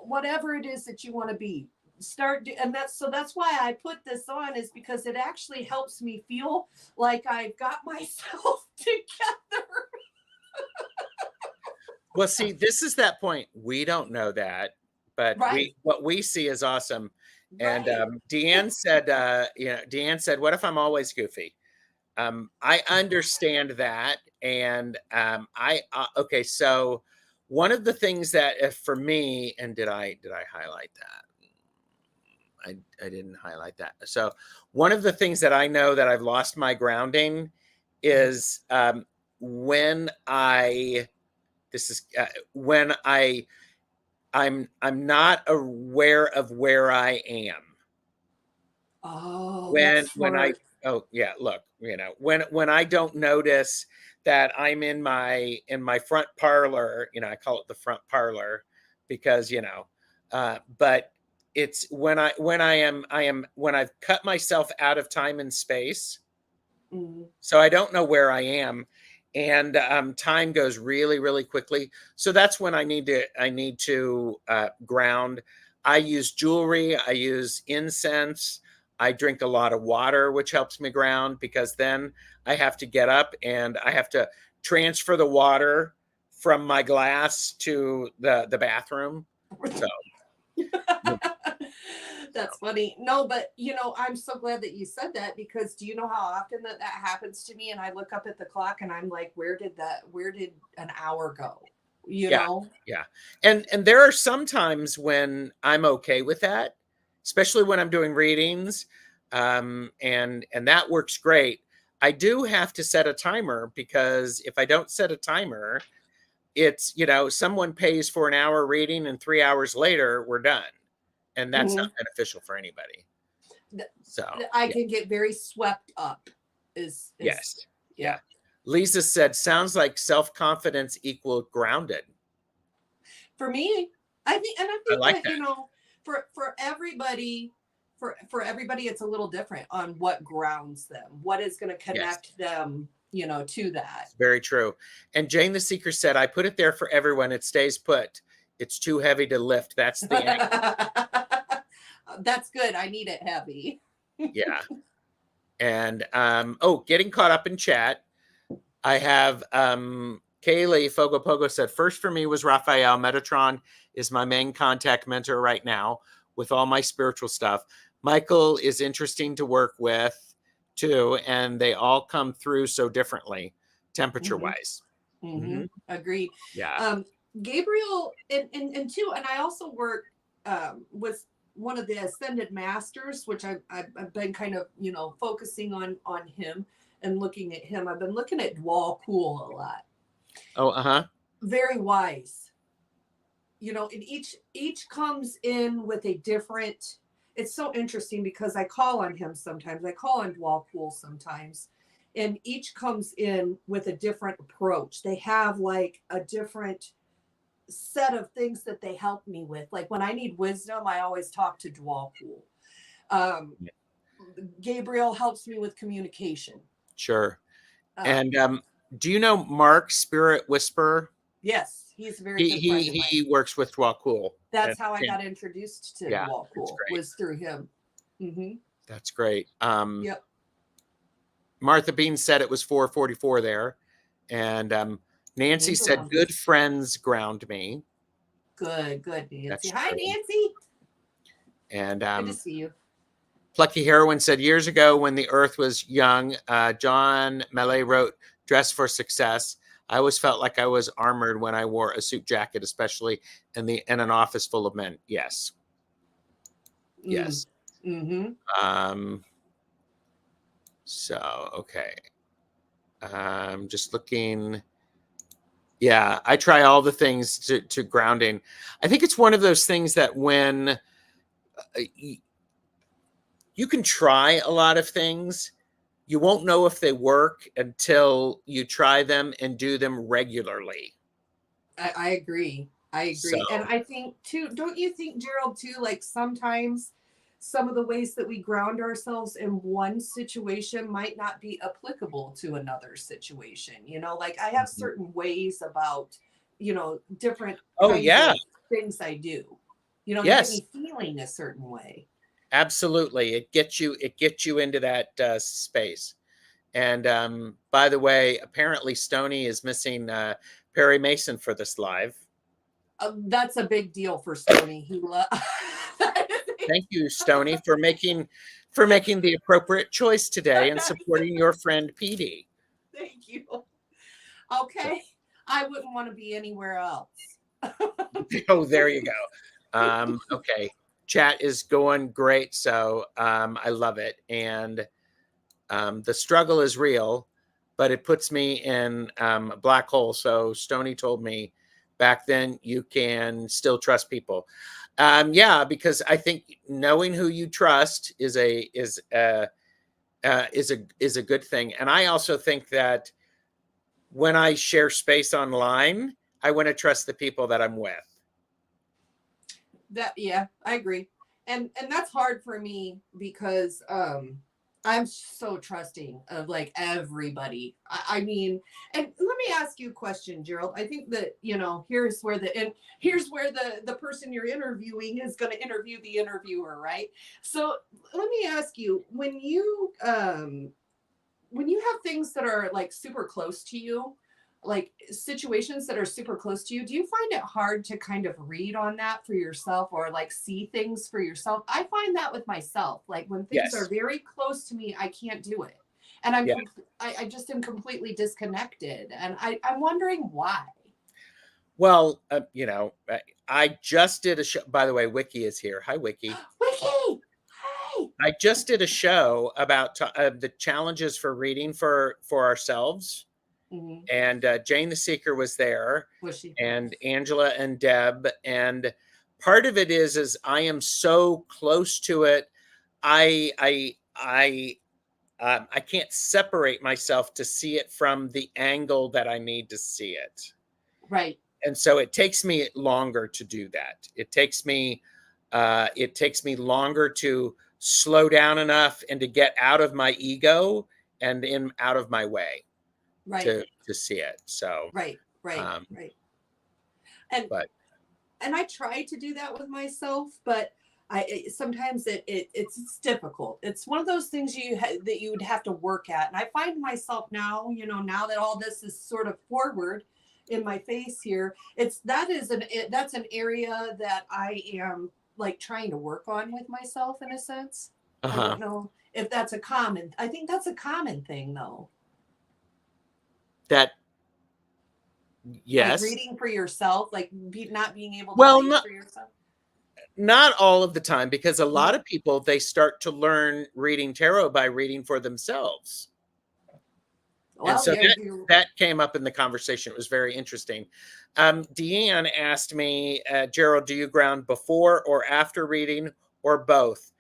whatever it is that you want to be, and that's why I put this on, is because it actually helps me feel like I've got myself together. Well, see, this is that point. We don't know that, but Right. what we see is awesome. And Right. Deanne said, Deanne said, "What if I'm always goofy?" I understand that, and okay. So one of the things that for me, and did I highlight that? I didn't highlight that. So one of the things that I know that I've lost my grounding is when I this is when I'm not aware of where I am. Oh, When that's when I smart. oh yeah, look, when I don't notice that I'm in my front parlor, I call it the front parlor because, but it's when I've cut myself out of time and space, Mhm. so I don't know where I am, and time goes really, really quickly. So that's when I need to ground. I use jewelry. I use incense. I drink a lot of water, which helps me ground because then I have to get up and I have to transfer the water from my glass to the bathroom. So, That's funny. No, but I'm so glad that you said that, because do you know how often that happens to me? And I look up at the clock and I'm like, where did an hour go? You yeah, know? yeah. And there are some times when I'm okay with that, especially when I'm doing readings. And that works great. I do have to set a timer because if I don't set a timer, it's, someone pays for an hour reading and 3 hours later we're done. And that's not Mhm. beneficial for anybody. So, I yeah. can get very swept up. Is Yes. Yeah. Yeah. Lisa said, sounds like self-confidence equal grounded. For me, I I think like that that. for everybody, for everybody, it's a little different on what grounds them, what is going to Yes. connect them, to that. It's very true. And Jane the Seeker said, I put it there for everyone. It stays put. It's too heavy to lift. That's the angle. That's good. I need it heavy. Yeah. And getting caught up in chat. I have Kaylee Fogopogo said, first for me was Raphael. Metatron is my main contact mentor right now with all my spiritual stuff. Michael is interesting to work with too, and they all come through so differently, temperature Mm-hmm. wise. Mm-hmm. Mm-hmm. Agreed. Yeah. Gabriel, and too, and I also work with one of the ascended masters, which I've been kind of focusing on him and looking at him. I've been looking at Dwal Cool a lot. Oh, uh-huh. Very wise. And each comes in with a different. It's so interesting because I call on him sometimes. I call on Dwal Cool sometimes, and each comes in with a different approach. They have like a different set of things that they help me with. Like when I need wisdom, I always talk to Dwal Cool. Um, Yeah. Gabriel helps me with communication. Sure. Um, And do you know Mark, Spirit Whisperer? yes, he's a very He good friend of he mine. he works with Dwakul. That's And how I got introduced to yeah, Dwal that's Cool, great. was through him. Mm-hmm. That's great. Yep. Martha Bean said it was 4:44 there. And Nancy Angel said, numbers. good friends ground me. Good, Nancy. That's Hi, true. Nancy. And Good to see you. Plucky Heroine said, years ago when the earth was young, John Mallet wrote Dress for Success. I always felt like I was armored when I wore a suit jacket, especially in an office full of men. Yes. Yes. Mm-hmm. So, okay. I'm just looking. Yeah, I try all the things to grounding. I think it's one of those things that when you can try a lot of things, you won't know if they work until you try them and do them regularly. I agree. I So, agree. And I think too, don't you think, Gerald, too, like sometimes some of the ways that we ground ourselves in one situation might not be applicable to another situation. You know, like I have mhm. certain ways about, different Oh kinds yeah, of things I do, to get yes, me feeling a certain way. absolutely. It gets you into that space. And by the way, apparently Stony is missing Perry Mason for this live. That's a big deal for Stony. Thank you, Stony, for making the appropriate choice today and supporting your friend PD. Thank you. So, Okay. I wouldn't want to be anywhere else. oh, there you go. Okay, chat is going great, so I love it, and the struggle is real, but it puts me in a black hole. So Stony told me back then you can still trust people. Yeah, because I think knowing who you trust is a good thing, and I also think that when I share space online, I want to trust the people that I'm with. Yeah, I agree. And that's hard for me because I'm so trusting of like everybody. I mean, and let me ask you a question, Gerald. I think that, here's where the person you're interviewing is going to interview the interviewer, right? So let me ask you, when you have things that are like super close to you, like situations that are super close to you, do you find it hard to kind of read on that for yourself or like see things for yourself? I find that with myself. Like when things are Yes. very close to me, I can't do it. And Yeah. I just am completely disconnected. And I'm wondering why. Well, I just did a show. By the way, Wiki is here. Hi, Wiki. Wiki! Hi! I just did a show about the challenges for reading for ourselves, Mm-hmm. and Jane the Seeker was there, Was she? and Angela and Deb, and part of it is I am so close to it. I can't separate myself to see it from the angle that I need to see it, Right. and so it takes me longer to do that. It takes me longer to slow down enough and to get out of my ego and in out of my way Right. to see it. So, Right. Right. um, Right. And but I try to do that with myself, but sometimes it's difficult. It's one of those things that you would have to work at. And I find myself now, now that all this is sort of forward in my face here, that's an area that I am like trying to work on with myself in a sense. I uh-huh. don't know if I think that's a common thing though. That Like yes. reading for yourself, like not being able to Well, read not for yourself. not all of the time, because a Mhm. lot of people, they start to learn reading tarot by reading for themselves. And Well, so yeah, that came up in the conversation. It was very interesting. Deanne asked me, Gerald, do you ground before or after reading, or both?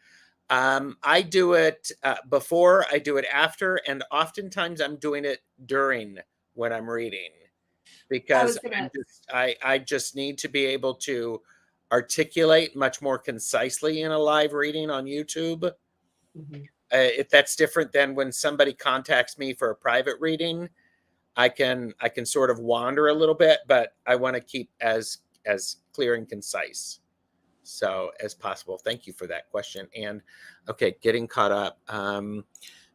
I do it before, I do it after, and oftentimes I'm doing it during when I'm reading, I because was gonna. I just need to be able to articulate much more concisely in a live reading on YouTube. Mhm. If that's different than when somebody contacts me for a private reading, I can sort of wander a little bit, but I want to keep as clear and concise so as possible. Thank you for that question. And okay, getting caught up.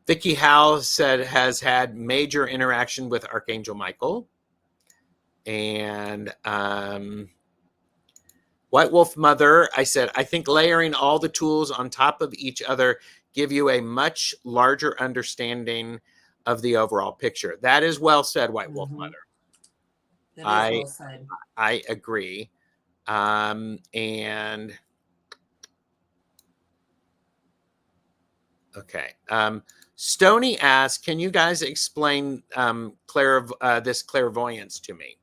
Vicky Howe said has had major interaction with Archangel Michael, and White Wolf Mother, I said, I think layering all the tools on top of each other give you a much larger understanding of the overall picture. That is well said, White Wolf Mhm. Mother. That is I well said. I agree. And okay. Stony asked, can you guys explain this clairvoyance to me?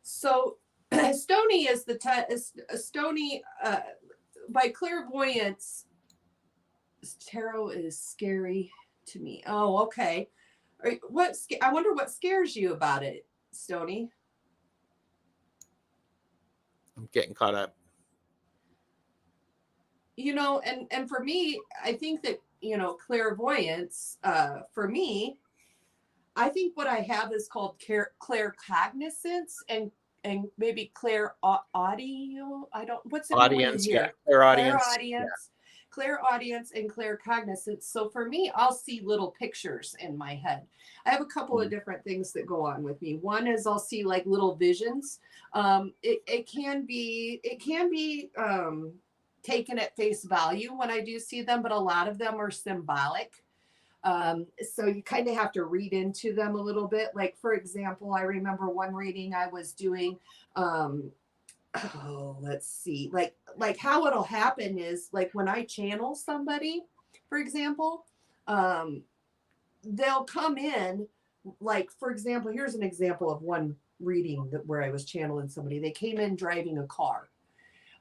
So, Stony is Stony by clairvoyance. Tarot is scary to me. Oh, okay. I wonder what scares you about it, Stony. I'm getting caught up. And for me, I think that, clairvoyance, for me, I think what I have is called claircognizance and maybe audio. I don't. What's it more in Audience, yeah, here? clear audience. Clairaudience, clairaudience, and claircognizance. So for me, I'll see little pictures in my head. I have a couple of different things that go on with me. One is I'll see like little visions. It can be taken at face value when I do see them, but a lot of them are symbolic. So you kind of have to read into them a little bit. Like, for example, I remember one reading I was doing. Let's see. Like how it'll happen is like when I channel somebody, for example, they'll come in. Like, for example, here's an example of one reading where I was channeling somebody. They came in driving a car,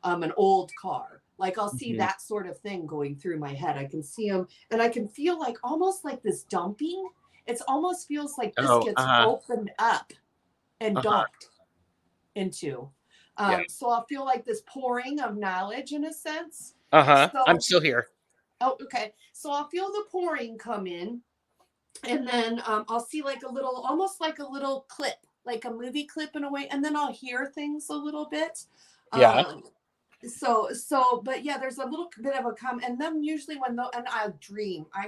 an old car. Like I'll see that sort of thing going through my head. I can see them and I can feel like almost like this dumping. It almost feels like this gets opened up and dumped into. Yeah. So I'll feel like this pouring of knowledge in a sense. So, I'm still here. Oh, okay. So I'll feel the pouring come in and then I'll see like almost like a little clip, like a movie clip in a way. And then I'll hear things a little bit. Yeah. But yeah, there's a little bit of a and then usually and I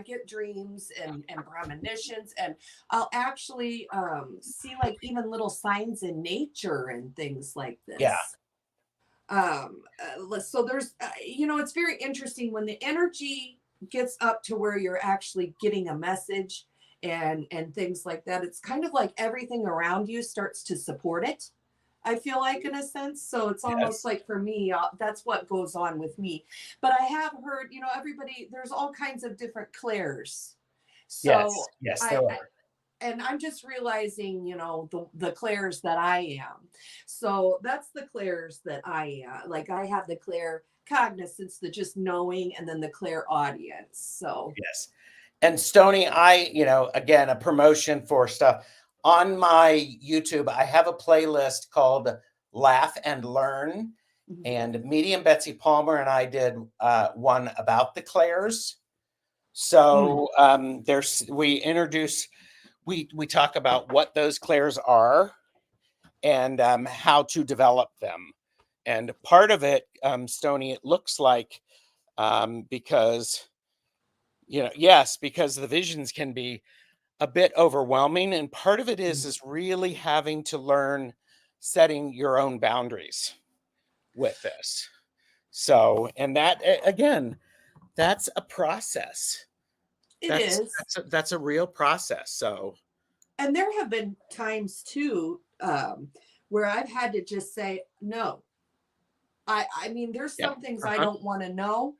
get dreams and premonitions, and I'll actually see like even little signs in nature and things like this. Yeah. So there's, it's very interesting when the energy gets up to where you're actually getting a message and things like that. It's kind of like everything around you starts to support it. I feel like in a sense. So it's almost like for me, that's what goes on with me. But I have heard, there's all kinds of different clairs. So yes, there are. And I'm just realizing, the clairs that I am. So that's the clairs that I like. I have the claircognizance, the just knowing, and then the clairaudience. So yes. And Stony, again, a promotion for stuff. On my YouTube, I have a playlist called Laugh and Learn. And Medium Betsy Palmer and I did one about the clairs. So we talk about what those clairs are and how to develop them. And part of it, Stony, it looks like because, because the visions can be a bit overwhelming. And part of it is really having to learn setting your own boundaries with this. So, and that, again, that's a process. That's a real process. So, and there have been times too where I've had to just say no. I mean, there's some things I don't want to know.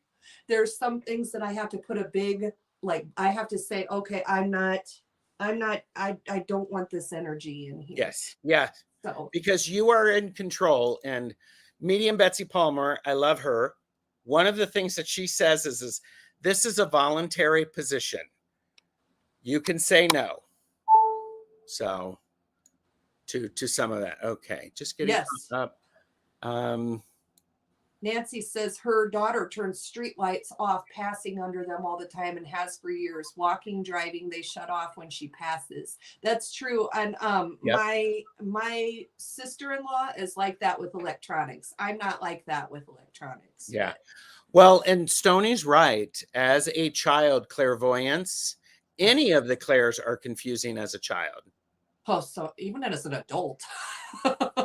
There's some things that I have to put a big, like, I have to say, okay, I don't want this energy in here. Yes. Yeah. So, because you are in control. And Medium Betsy Palmer, I love her. One of the things that she says is this is a voluntary position. You can say no. So to some of that. Okay. Just getting up. Nancy says her daughter turns streetlights off, passing under them all the time, and has for years. Walking, driving, they shut off when she passes. That's true. And my sister-in-law is like that with electronics. I'm not like that with electronics. Yeah. Well, and Stoney's right. As a child, clairvoyance, any of the clairs are confusing as a child. Oh, so even as an adult.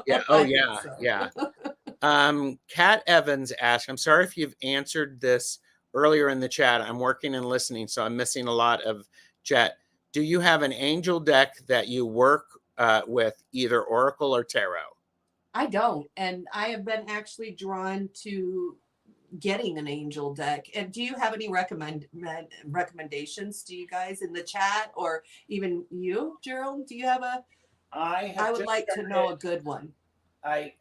Yeah. Oh, yeah. So. Yeah. Kat Evans asked, I'm sorry if you've answered this earlier in the chat. I'm working and listening, so I'm missing a lot of chat. Do you have an angel deck that you work with, either Oracle or Tarot? I don't. And I have been actually drawn to getting an angel deck. And do you have any recommendations to you guys in the chat, or even you, Gerald? Do you have a? I would like to know a good one. I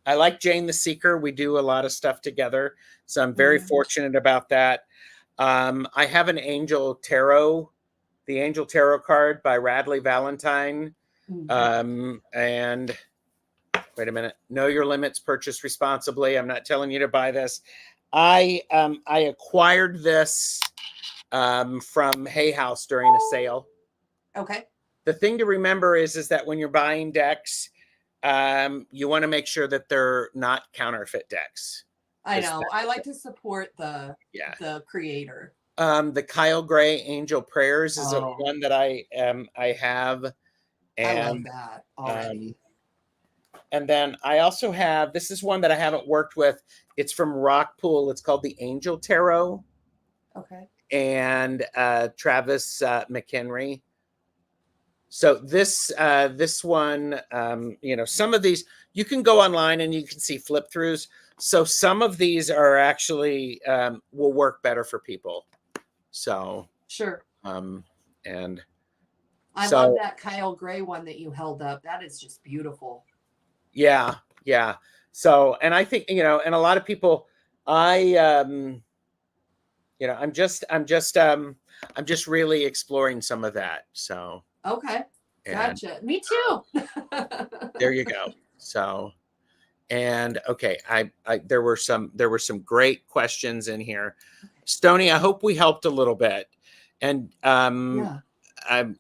I like Jane the Seeker. We do a lot of stuff together, so I'm very Mhm. fortunate about that. I have an Angel Tarot, the Angel Tarot card by Radley Valentine. And wait a minute. Know your limits. Purchase responsibly. I'm not telling you to buy this. I acquired this from Hay House during a sale. Okay. The thing to remember is that when you're buying decks, you want to make sure that they're not counterfeit decks. I know. I like to support Yeah. the creator. The Kyle Gray Angel Prayers is Oh, one that I have, I love and that already. and then I also have, this is one that I haven't worked with. It's from Rockpool. It's called the Angel Tarot, Okay. and Travis McHenry. So this one, some of these you can go online and you can see flip throughs. So some of these are actually will work better for people. So Sure. and I so love that Kyle Gray one that you held up. That is just beautiful. yeah. So, and I think, and a lot of people, I'm just really exploring some of that. So, Okay. and Gotcha. Me too. there you go. So, and okay, there were some great questions in here. Stony, I hope we helped a little bit. And Yeah. I'm,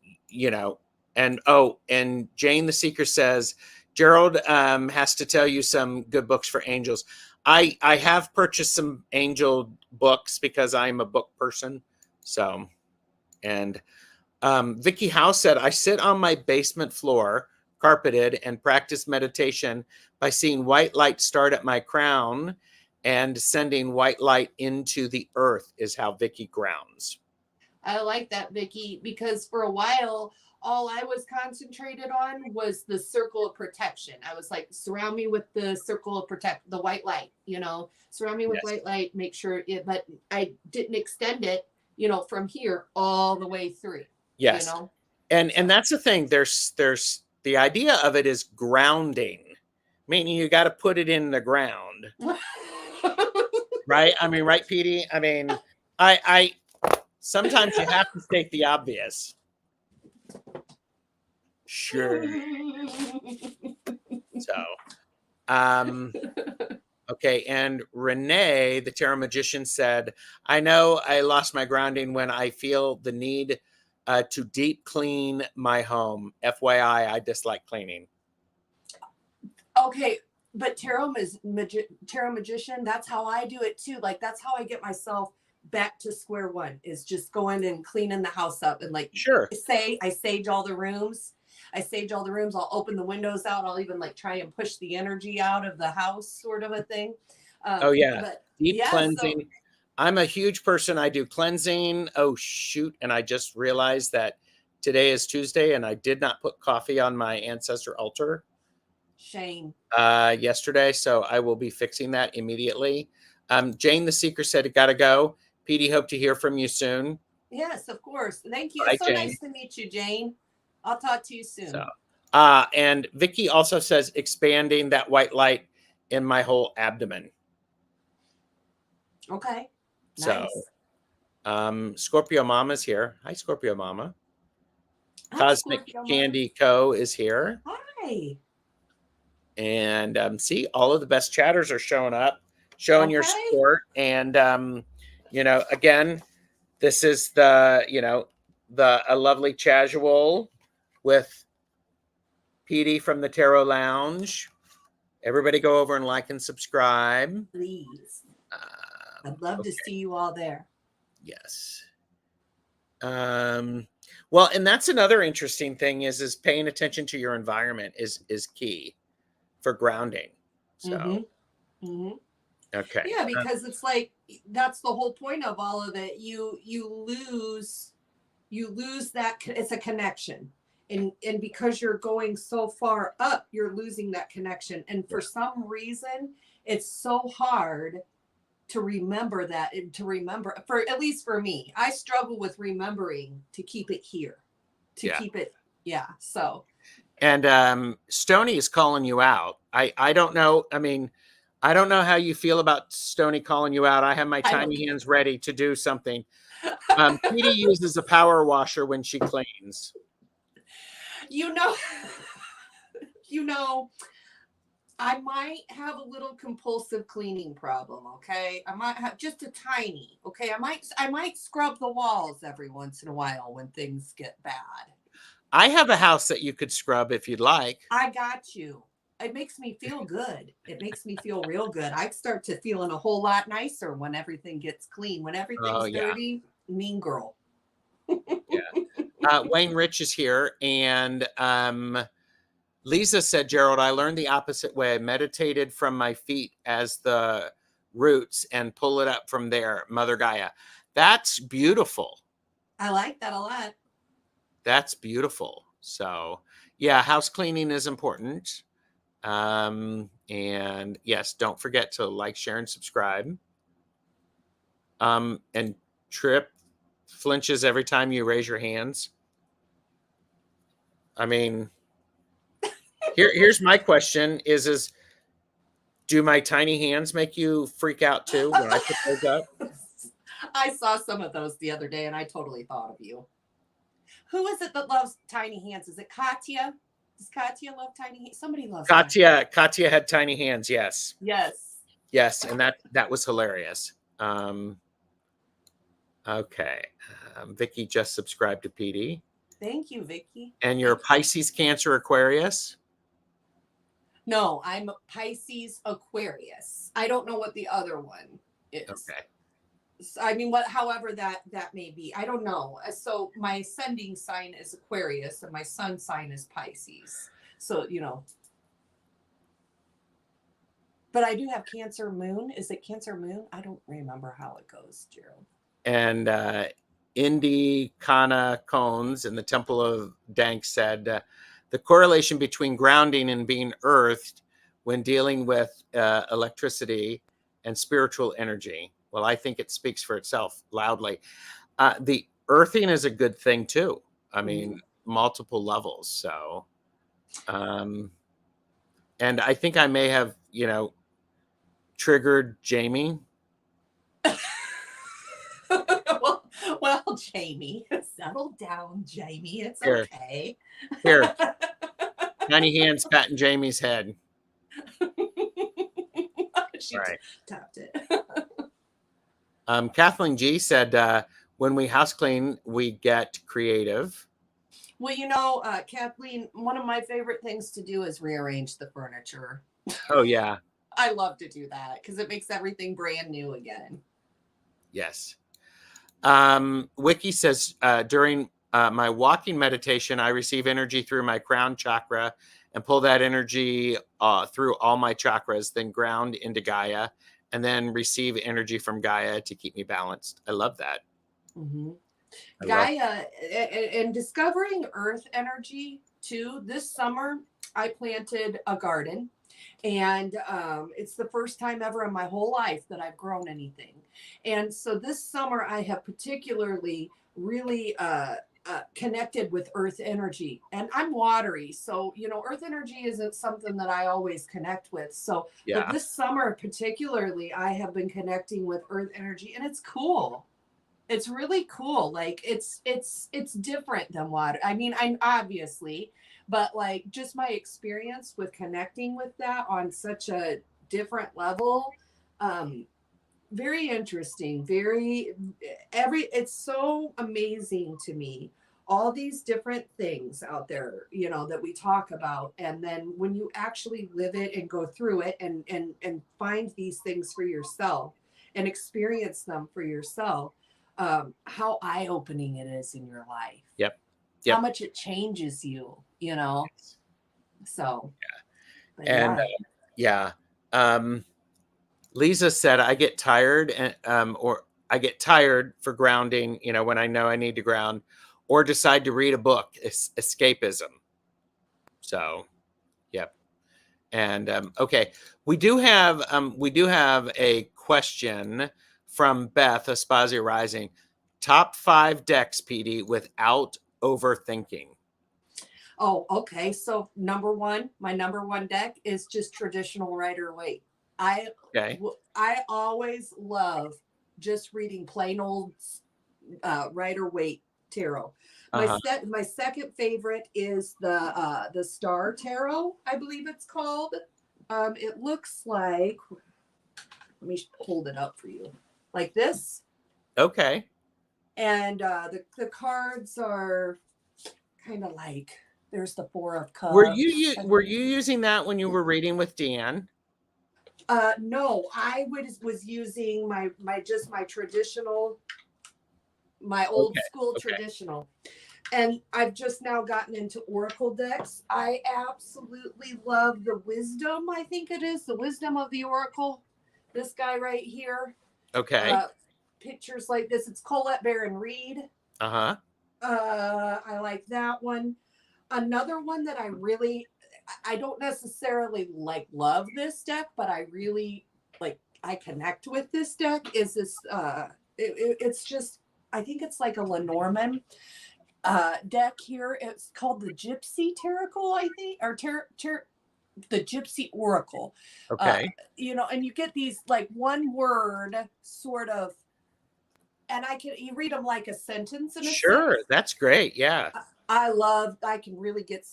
and Jane the Seeker says Gerald has to tell you some good books for angels. I have purchased some angel books because I'm a book person. So, and Vicky House said, I sit on my basement floor, carpeted, and practice meditation by seeing white light start at my crown and sending white light into the earth, is how Vicky grounds. I like that, Vicky, because for a while, all I was concentrated on was the circle of protection. I was like, surround me with the circle of the white light, surround me with Yes. white light, make sure it, but I didn't extend it, from here all the way through. Yes. And that's the thing. There's the idea of it is grounding, meaning you got to put it in the ground. Right? I mean, right, Petey? I mean, I sometimes you have to state the obvious. Sure. So, okay. And Renee, the tarot magician, said, I know I lost my grounding when I feel the need to deep clean my home. FYI, I dislike cleaning. Okay, but tarot magician, that's how I do it too. Like that's how I get myself back to square one, is just going and cleaning the house up, and like Sure. I sage all the rooms. I'll open the windows out. I'll even like try and push the energy out of the house, sort of a thing. Oh yeah. But Deep yeah, cleansing. so I'm a huge person. I do cleansing. Oh shoot. And I just realized that today is Tuesday and I did not put coffee on my ancestor altar. shame. Yesterday. So I will be fixing that immediately. Jane the Seeker said it gotta go. Petey, hope to hear from you soon. Yes, of course. Thank you. Bye, It's so Jane. nice to meet you, Jane. I'll talk to you soon. So, and Vicky also says expanding that white light in my whole abdomen. Okay. So, Nice. Scorpio Mama's here. Hi, Scorpio Mama. Hi, Cosmic Scorpio Candy Co. is here. Hi. And see, all of the best chatters are showing up, showing your Okay. support. And, again, this is a lovely casual with Petey from the Tarot Lounge. Everybody go over and like and subscribe. Please. I'd love to see you all there. Yes. Well, and that's another interesting thing is paying attention to your environment is key for grounding. So, okay. Yeah, because it's like that's the whole point of all of it. You lose that, it's a connection. And because you're going so far up, you're losing that connection. And for some reason, it's so hard to remember that, and to remember, for at least for me, I struggle with remembering to keep it here, to keep it. Yeah. So And Stony is calling you out. I don't know. I mean, I don't know how you feel about Stony calling you out. I have my I don't tiny care. hands ready to do something. Petey uses a power washer when she cleans. You know, you know, I might have a little compulsive cleaning problem, okay? I might have just a tiny, okay? I might scrub the walls every once in a while when things get bad. I have a house that you could scrub if you'd like. I got you. It makes me feel good. It makes me feel real good. I start to feeling a whole lot nicer when everything gets clean. When Oh everything's yeah, dirty, mean girl. yeah. Wayne Rich is here, and Lisa said, Gerald, I learned the opposite way. I meditated from my feet as the roots and pull it up from there. Mother Gaia. That's beautiful. I like that a lot. That's beautiful. So, yeah, house cleaning is important. And yes, don't forget to like, share, and subscribe. And Trip flinches every time you raise your hands. I mean, here's my question is do my tiny hands make you freak out too when I put those up? I saw some of those the other day and I totally thought of you. Who is it that loves tiny hands? Is it Katya? Does Katya love tiny hands? Somebody loves Katya had tiny hands, yes. Yes. Yes, and that was hilarious. Okay. Vicky just subscribed to PD. Thank you, Vicky. And you're Pisces, Cancer, Aquarius? No, I'm Pisces, Aquarius. I don't know what the other one is. Okay. I mean, however that may be. I don't know. So my ascending sign is Aquarius and my sun sign is Pisces. So, but I do have Cancer moon. Is it Cancer moon? I don't remember how it goes, Gerald. And Indy Kana Cones in the Temple of Dank said the correlation between grounding and being earthed when dealing with electricity and spiritual energy. Well, I think it speaks for itself loudly. The earthing is a good thing too. I mean, multiple levels. So, and I think I may have, triggered Jamie. well, Jamie, settle down, Jamie. It's Here. okay. Here. Tiny hands patting Jamie's head. She right. Tapped it. Kathleen G said, when we house clean, we get creative. Well, Kathleen, one of my favorite things to do is rearrange the furniture. Oh, yeah. I love to do that because it makes everything brand new again. Yes. Wiki says, during my walking meditation, I receive energy through my crown chakra and pull that energy through all my chakras, then ground into Gaia, and then receive energy from Gaia to keep me balanced. I love that. Mm-hmm. Gaia and discovering earth energy too. This summer, I planted a garden. And it's the first time ever in my whole life that I've grown anything. And so this summer, I have particularly really connected with earth energy. And I'm watery. So, earth energy isn't something that I always connect with. So, yeah. But this summer particularly, I have been connecting with earth energy and it's cool. It's really cool. Like it's different than water. I mean, I'm obviously, but like just my experience with connecting with that on such a different level, very interesting, it's so amazing to me. All these different things out there, that we talk about. And then when you actually live it and go through it and find these things for yourself and experience them for yourself, how eye-opening it is in your life. Yep. How much it changes you, So. Yeah. And yeah. Lisa said, I get tired or I get tired for grounding, when I know I need to ground or decide to read a book, escapism. So, yep. And okay, we do have a question from Beth Aspasia Rising. Top 5 decks, PD, without overthinking. Oh, okay. So my number one deck is just traditional Rider-Waite. I Okay. I always love just reading plain old Rider-Waite tarot. Uh-huh. My second favorite is the Star Tarot, I believe it's called. It looks like, let me hold it up for you, like this. Okay. And the cards are kind of like, there's the Four of Cups. Were you using that when you were reading with Deanne? No, I was using my traditional, my old Okay. school Okay. traditional. And I've just now gotten into Oracle decks. I absolutely love the Wisdom, I think it is, the Wisdom of the Oracle. This guy right here. Okay. Pictures like this. It's Colette Baron Reed. Uh-huh. I like that one. Another one that I don't necessarily like love this deck, but I really like, I connect with this deck is this it's just, I think it's like a Lenormand deck here. It's called the Gypsy Oracle, I think, or the Gypsy Oracle. Okay. And you get these like one word sort of, and you read them like a sentence in a Sure. sense. That's great. Yeah. I can really get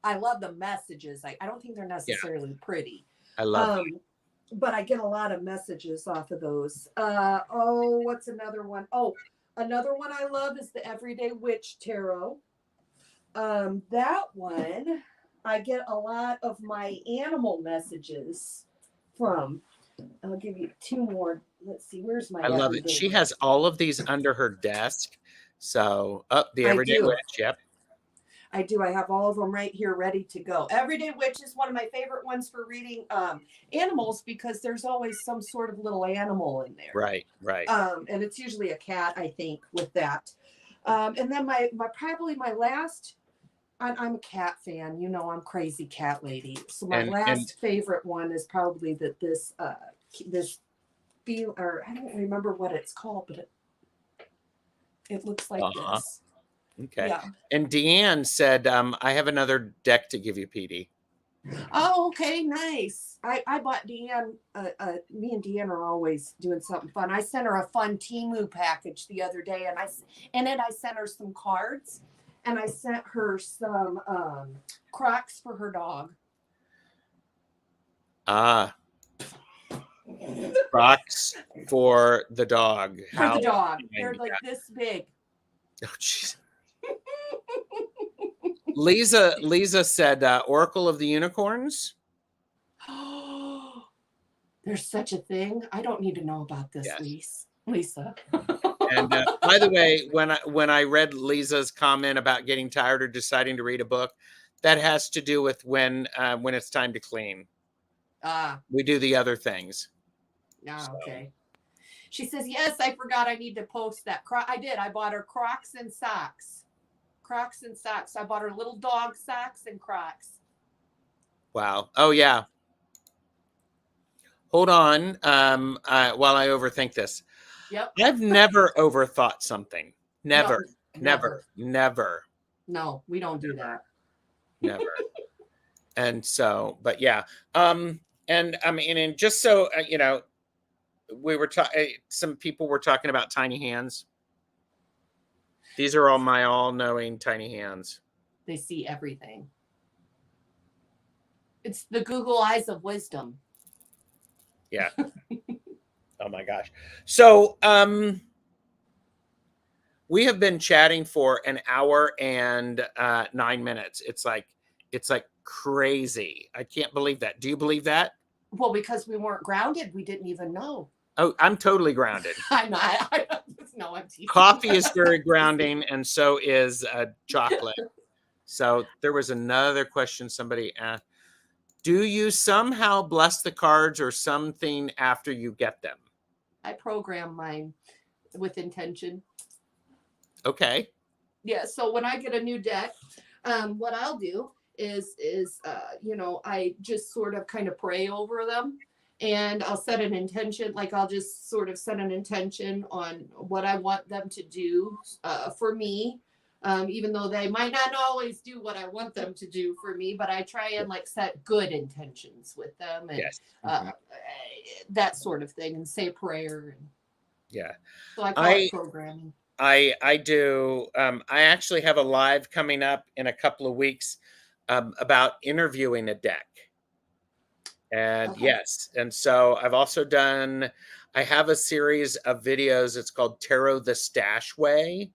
I love the messages. I don't think they're Yeah. necessarily pretty. I love that. But I get a lot of messages off of those. What's another one? Oh, another one I love is the Everyday Witch Tarot. That one, I get a lot of my animal messages from. I'll give you two more. Let's see, where's my I love it. Everyday She Witch? has all of these under her desk. So, the I Everyday do. Witch. Yep. I do. I have all of them right here ready to go. Everyday Witch is one of my favorite ones for reading animals, because there's always some sort of little animal in there. Right. Right. And it's usually a cat, I think, with that. And then probably my last, I'm a cat fan. I'm crazy cat lady. So my last favorite one is probably this or I don't remember what it's called, but it looks like this. Okay. Yeah. And Deanne said, I have another deck to give you, PD. Oh, okay, nice. I bought Deanne. Me and Deanne are always doing something fun. I sent her a fun Temu package the other day, and I sent her some cards, and I sent her some Crocs for her dog. Crocs for the dog. For the dog, they're like this big. Oh, jeez. Lisa said, Oracle of the Unicorns. Oh, there's such a thing. I don't need to know about this, yes. Lisa. And by the way, when I read Lisa's comment about getting tired or deciding to read a book, that has to do with when it's time to clean. We do the other things. Okay. She says, yes, I forgot I need to post that. I did. I bought her Crocs and socks. Crocs and socks. I bought her little dog socks and Crocs. Wow. Oh, yeah. Hold on while I overthink this. Yep. I've never overthought something. Never. No, we don't do that. Never. And so, but yeah. And I mean, and just so, we were some people were talking about tiny hands. These are all my all-knowing tiny hands. They see everything. It's the Google eyes of wisdom. Yeah. Oh my gosh. So, we have been chatting for an hour and 9 minutes. It's like crazy. I can't believe that. Do you believe that? Well, because we weren't grounded, we didn't even know. Oh, I'm totally grounded. I'm not. No, I'm teasing. Coffee is very grounding, and so is chocolate. So there was another question somebody asked. Do you somehow bless the cards or something after you get them? I program mine with intention. Okay. Yeah. So when I get a new deck, what I'll do is I just sort of kind of pray over them, and I'll set an intention. Like I'll just sort of set an intention on what I want them to do for me. even though they might not always do what I want them to do for me, but I try and like set good intentions with them and Yes. that sort of thing, and say a prayer. And Yeah. so I call it I programming. I do. I actually have a live coming up in a couple of weeks about interviewing a deck. And Okay. yes, and so I've also done. I have a series of videos. It's called Tarot the Stash Way,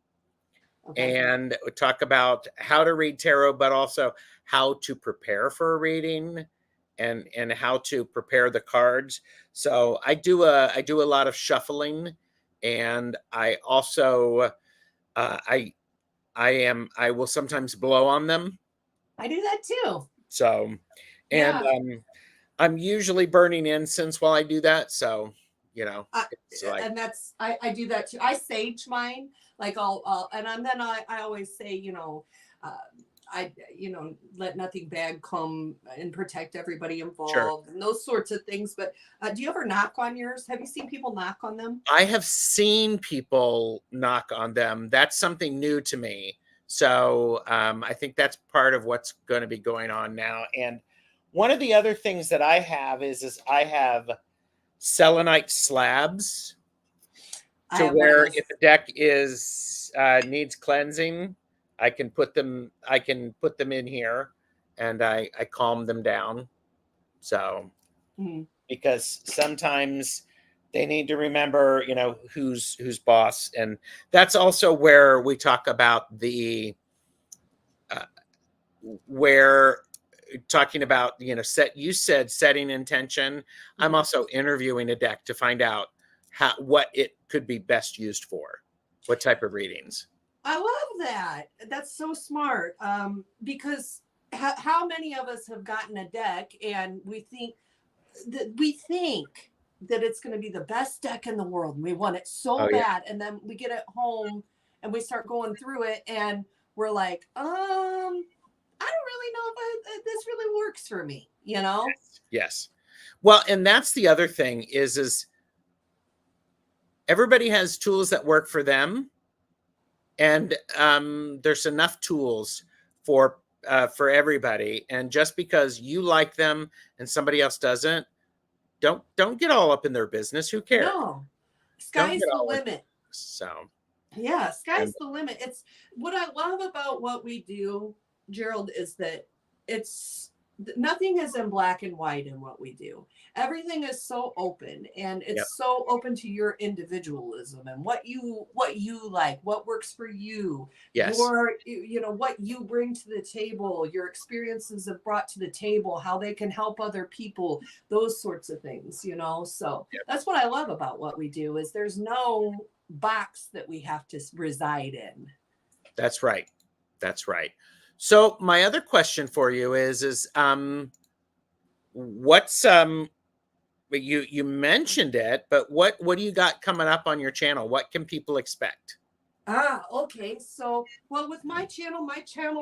Okay. and we talk about how to read tarot, but also how to prepare for a reading, and how to prepare the cards. So I do a lot of shuffling, and I also I I will sometimes blow on them. I do that too. So, and Yeah. I'm usually burning incense while I do that. So, I, it's like and that's I do that too. I sage mine, like and then I always say, uh, I let nothing bad come and protect everybody sure. involved and those sorts of things. But do you ever knock on yours? Have you seen people knock on them? I have seen people knock on them. That's something new to me. So I think that's part of what's going to be going on now. And one of the other things that I have is I have selenite slabs I to have one of where those. if the deck is needs cleansing, I can put them in here, and I calm them down. So Mhm. because sometimes they need to remember, who's boss, and that's also where we talk about the uh, where talking about set you said setting intention. I'm Mhm. also interviewing a deck to find out what it could be best used for, what type of readings. I love that. That's so smart. Because how many of us have gotten a deck and we think that it's going to be the best deck in the world and we want it so Oh yeah. bad, and then we get it home and we start going through it and we're like, I don't really know if this really works for me. Yes. Well, and that's the other thing is everybody has tools that work for them, and there's enough tools for everybody. And just because you like them and somebody else doesn't, don't get all up in their business. Who cares? No, Don't sky's get the all in. limit. So, Yeah, and sky's the limit. It's what I love about what we do, Gerald, is that it's nothing is in black and white in what we do. Everything is so open, and yep, it's so open to your individualism and what you like, what works for you, yes, what you bring to the table, your experiences have brought to the table, how they can help other people, those sorts of things. So yep, that's what I love about what we do is there's no box that we have to reside in. that's right. That's right. So my other question for you is what's you mentioned it, but what do you got coming up on your channel? What can people expect? Okay. So, well, with my channel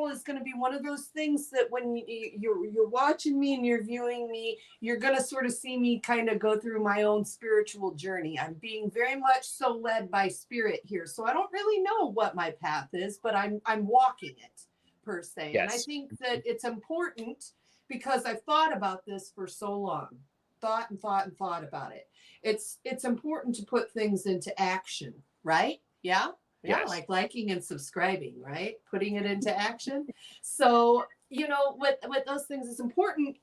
is going to be one of those things that when you're watching me and you're viewing me, you're going to sort of see me kind of go through my own spiritual journey. I'm being very much so led by spirit here. So I don't really know what my path is, but I'm walking it per se. And I Yes. think that it's important because I've thought about this for so long. Thought and thought and thought about it. It's important to put things into action, right? Yeah. Yeah, Yes. like liking and subscribing, right? Putting it into action. So, with those things, it's important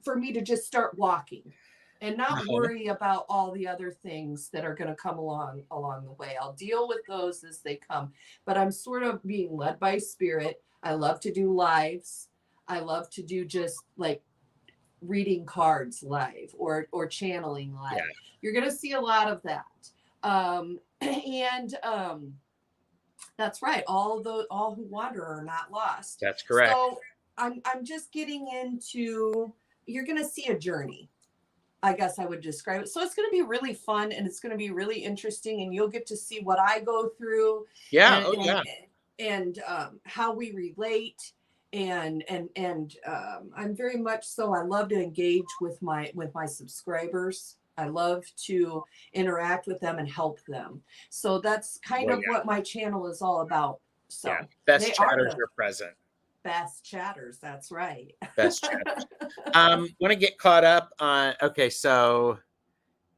for me to just start walking and not Uh-huh. worry about all the other things that are going to come along the way. I'll deal with those as they come, but I'm sort of being led by spirit. I love to do lives. I love to do just like reading cards live or channeling Yeah, live. You're going to see a lot of that. And that's right. All who wander are not lost. that's correct. So I'm just getting into. You're going to see a journey. I guess I would describe it. So it's going to be really fun and it's going to be really interesting, and you'll get to see what I go through, Yeah. and Oh and yeah. and how we relate. And I'm very much so. I love to engage with my subscribers. I love to interact with them and help them. So that's kind Well, of yeah. what my channel is all about. Yeah. So Best they are chatters the are present. best chatters. That's right. Best chatters. Want to get caught up on, okay, so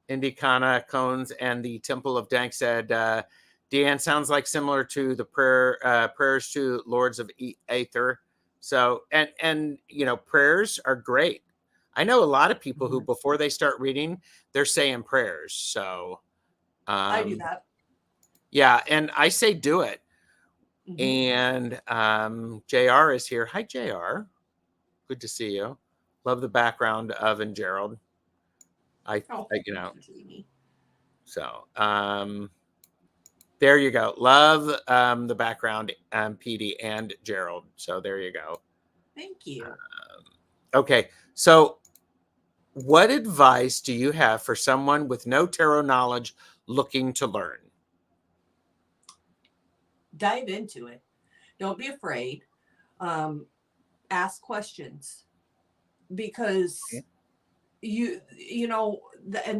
Indicana Cones and the Temple of Dank said, Deanne, sounds like similar to the prayers to Lords of Aether. So, and prayers are great. I know a lot of people who, before they start reading, they're saying prayers. So, I do that. yeah, and I say do it. Mm-hmm. And JR is here. Hi, JR. Good to see you. Love the background of and Gerald. Oh, thank you, Jamie. So there you go. Love the background, PD and Gerald. So there you go. Thank you. Okay, so what advice do you have for someone with no tarot knowledge looking to learn? Dive into it. Don't be afraid. Ask questions, because and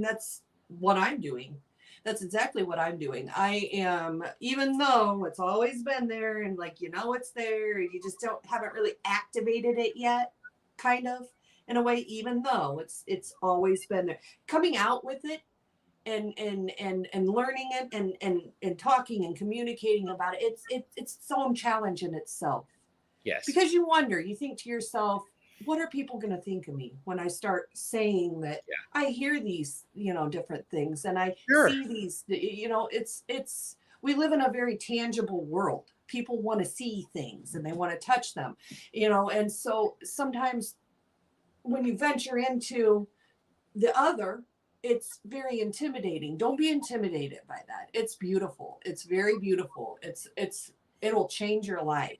that's what I'm doing. That's exactly what I'm doing. I am, even though it's always been there and like, it's there, you just haven't really activated it yet, kind of, in a way, even though it's always been there. Coming out with it and learning it and talking and communicating about it, it's its own challenge in itself. Yes. Because you think to yourself, what are people going to think of me when I start saying that? I hear these, different things, and I see these, we live in a very tangible world. People want to see things and they want to touch them, and so sometimes when you venture into the other, it's very intimidating. Don't be intimidated by that. It's beautiful. It's very beautiful. It'll change your life.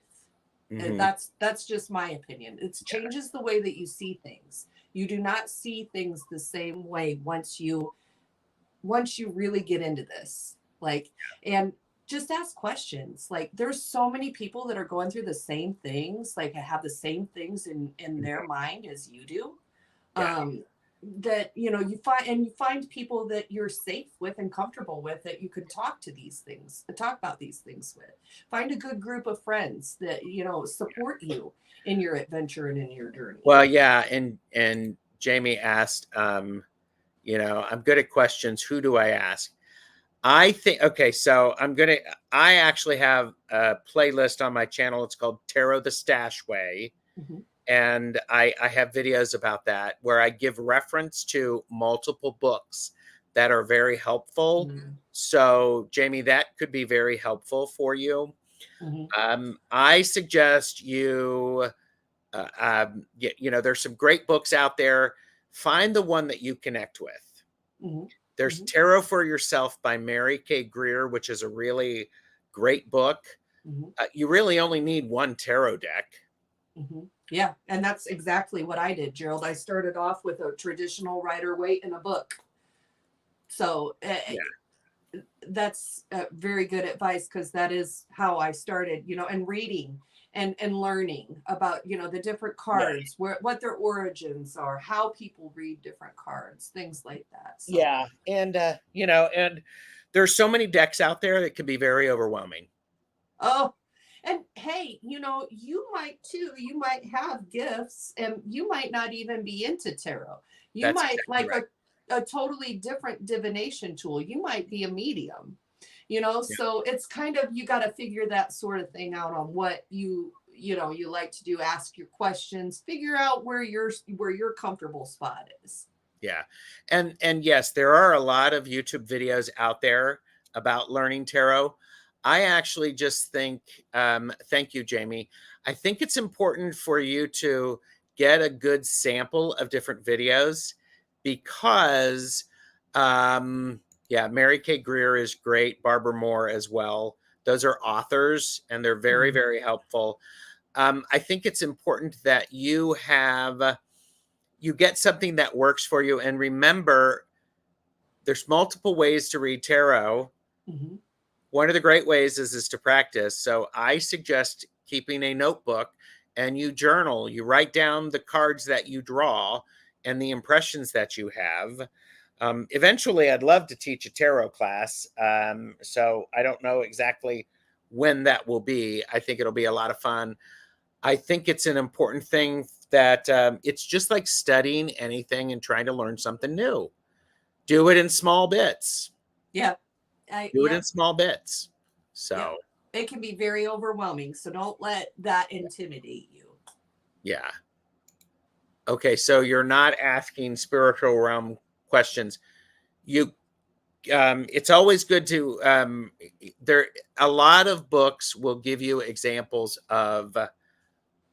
Mm-hmm. That's just my opinion. It changes the way that you see things. You do not see things the same way once you really get into this. And just ask questions. Like, there's so many people that are going through the same things, like have the same things in their mind as you do. That you find people that you're safe with and comfortable with, that you can talk about these things with. Find a good group of friends that support you in your adventure and in your journey. Well, yeah, and Jamie asked, I'm good at questions. Who do I ask? I think, okay, so I actually have a playlist on my channel. It's called Tarot the Stash Way. Mm-hmm. And I have videos about that where I give reference to multiple books that are very helpful. Mm-hmm. So, Jamie, that could be very helpful for you. Mm-hmm. I suggest you, there's some great books out there. Find the one that you connect with. Mm-hmm. There's mm-hmm. Tarot for Yourself by Mary K. Greer, which is a really great book. Mm-hmm. You really only need one tarot deck. Mm-hmm. Yeah, and that's exactly what I did, Gerald. I started off with a traditional Rider-Waite and a book. So that's very good advice, because that is how I started, and reading and learning about, the different cards, what their origins are, how people read different cards, things like that. So. Yeah, and and there's so many decks out there that can be very overwhelming. Oh, and hey, you might too. You might have gifts, and you might not even be into tarot. You might like a totally different divination tool. You might be a medium, so it's kind of, you got to figure that sort of thing out on what you like to do. Ask your questions, figure out where your comfortable spot is. Yeah. And yes, there are a lot of YouTube videos out there about learning tarot. I actually just think, thank you, Jamie. I think it's important for you to get a good sample of different videos, because, Mary K. Greer is great. Barbara Moore as well. Those are authors, and they're very, mm-hmm. very helpful. I think it's important that you get something that works for you. And remember, there's multiple ways to read tarot. Mm-hmm. One of the great ways is to practice. So I suggest keeping a notebook, and you journal. You write down the cards that you draw and the impressions that you have. Eventually, I'd love to teach a tarot class. So I don't know exactly when that will be. I think it'll be a lot of fun. I think it's an important thing that it's just like studying anything and trying to learn something new. Do it in small bits. Yep. Do it in small bits. So yep. It can be very overwhelming. So don't let that intimidate you. yeah. Okay, so you're not asking spiritual realm questions. You it's always good to there a lot of books will give you examples of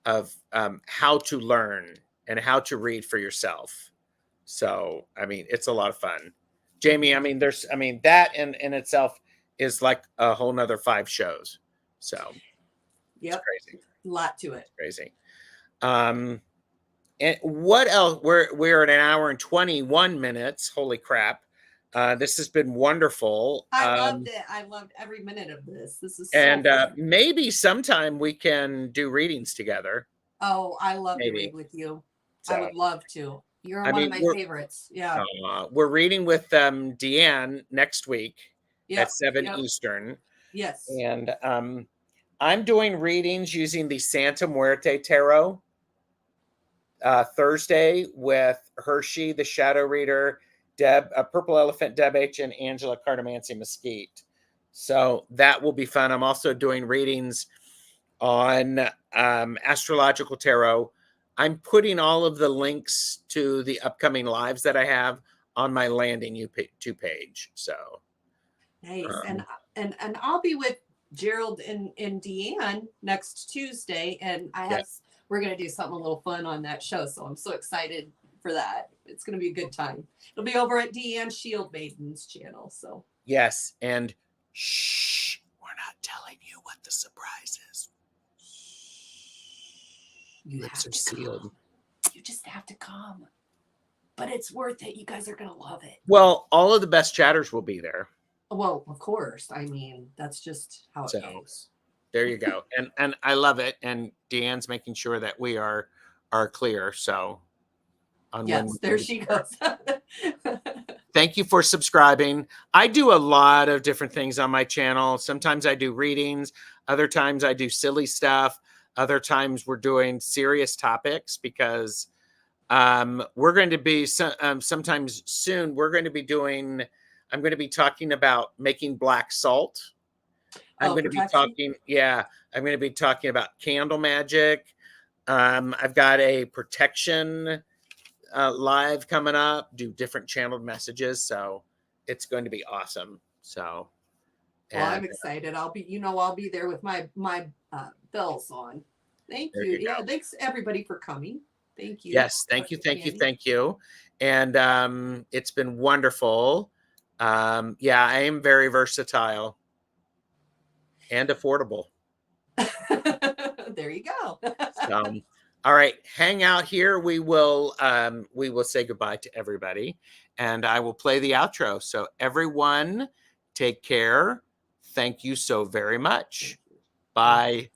how to learn and how to read for yourself. So I mean, it's a lot of fun. Jamie, I mean, that in itself is like a whole nother 5 shows. So yep, it's crazy. A lot to it. It's crazy. And what else? We're at an hour and 21 minutes. Holy crap. This has been wonderful. I loved it. I loved every minute of this. This is and so fun. maybe sometime we can do readings together. Oh, I love to Maybe. read with you. So, I would love to. You're I one mean, of my favorites. Yeah. We're reading with Deanne next week Yep. at 7 Yep. Eastern. Yes. And I'm doing readings using the Santa Muerte Tarot Thursday with Hershey, the Shadow Reader, Deb, Purple Elephant, Deb H, and Angela Cardamancy Mesquite. So that will be fun. I'm also doing readings on astrological tarot. I'm putting all of the links to the upcoming lives that I have on my landing U2 page. So nice. And I'll be with Gerald and Deanne next Tuesday, and we're gonna do something a little fun on that show. So I'm so excited for that. It's gonna be a good time. It'll be over at Deanne Shield Maiden's channel. So yes, and shh, we're not telling you what the surprise is. Lips are sealed. You just have to come. But it's worth it. You guys are gonna love it. Well, all of the best chatters will be there. Well, of course. I mean, that's just how it goes. There you go. And I love it. And Deanne's making sure that we are clear. So yes, there she goes. Thank you for subscribing. I do a lot of different things on my channel. Sometimes I do readings. Other times I do silly stuff. Other times we're doing serious topics because we're going to be sometimes soon. We're going to be doing. I'm going to be talking about making black salt. I'm going to be talking. Yeah, I'm going to be talking about candle magic. I've got a protection live coming up. Do different channeled messages, so it's going to be awesome. So, well, I'm excited. I'll be there with my bells on. Thank you. Yeah, thanks everybody for coming. Thank you. Yes, thank you. And it's been wonderful. Yeah, I am very versatile and affordable. There you go. All right, hang out here. We will say goodbye to everybody, and I will play the outro. So everyone, take care. Thank you so very much. Bye.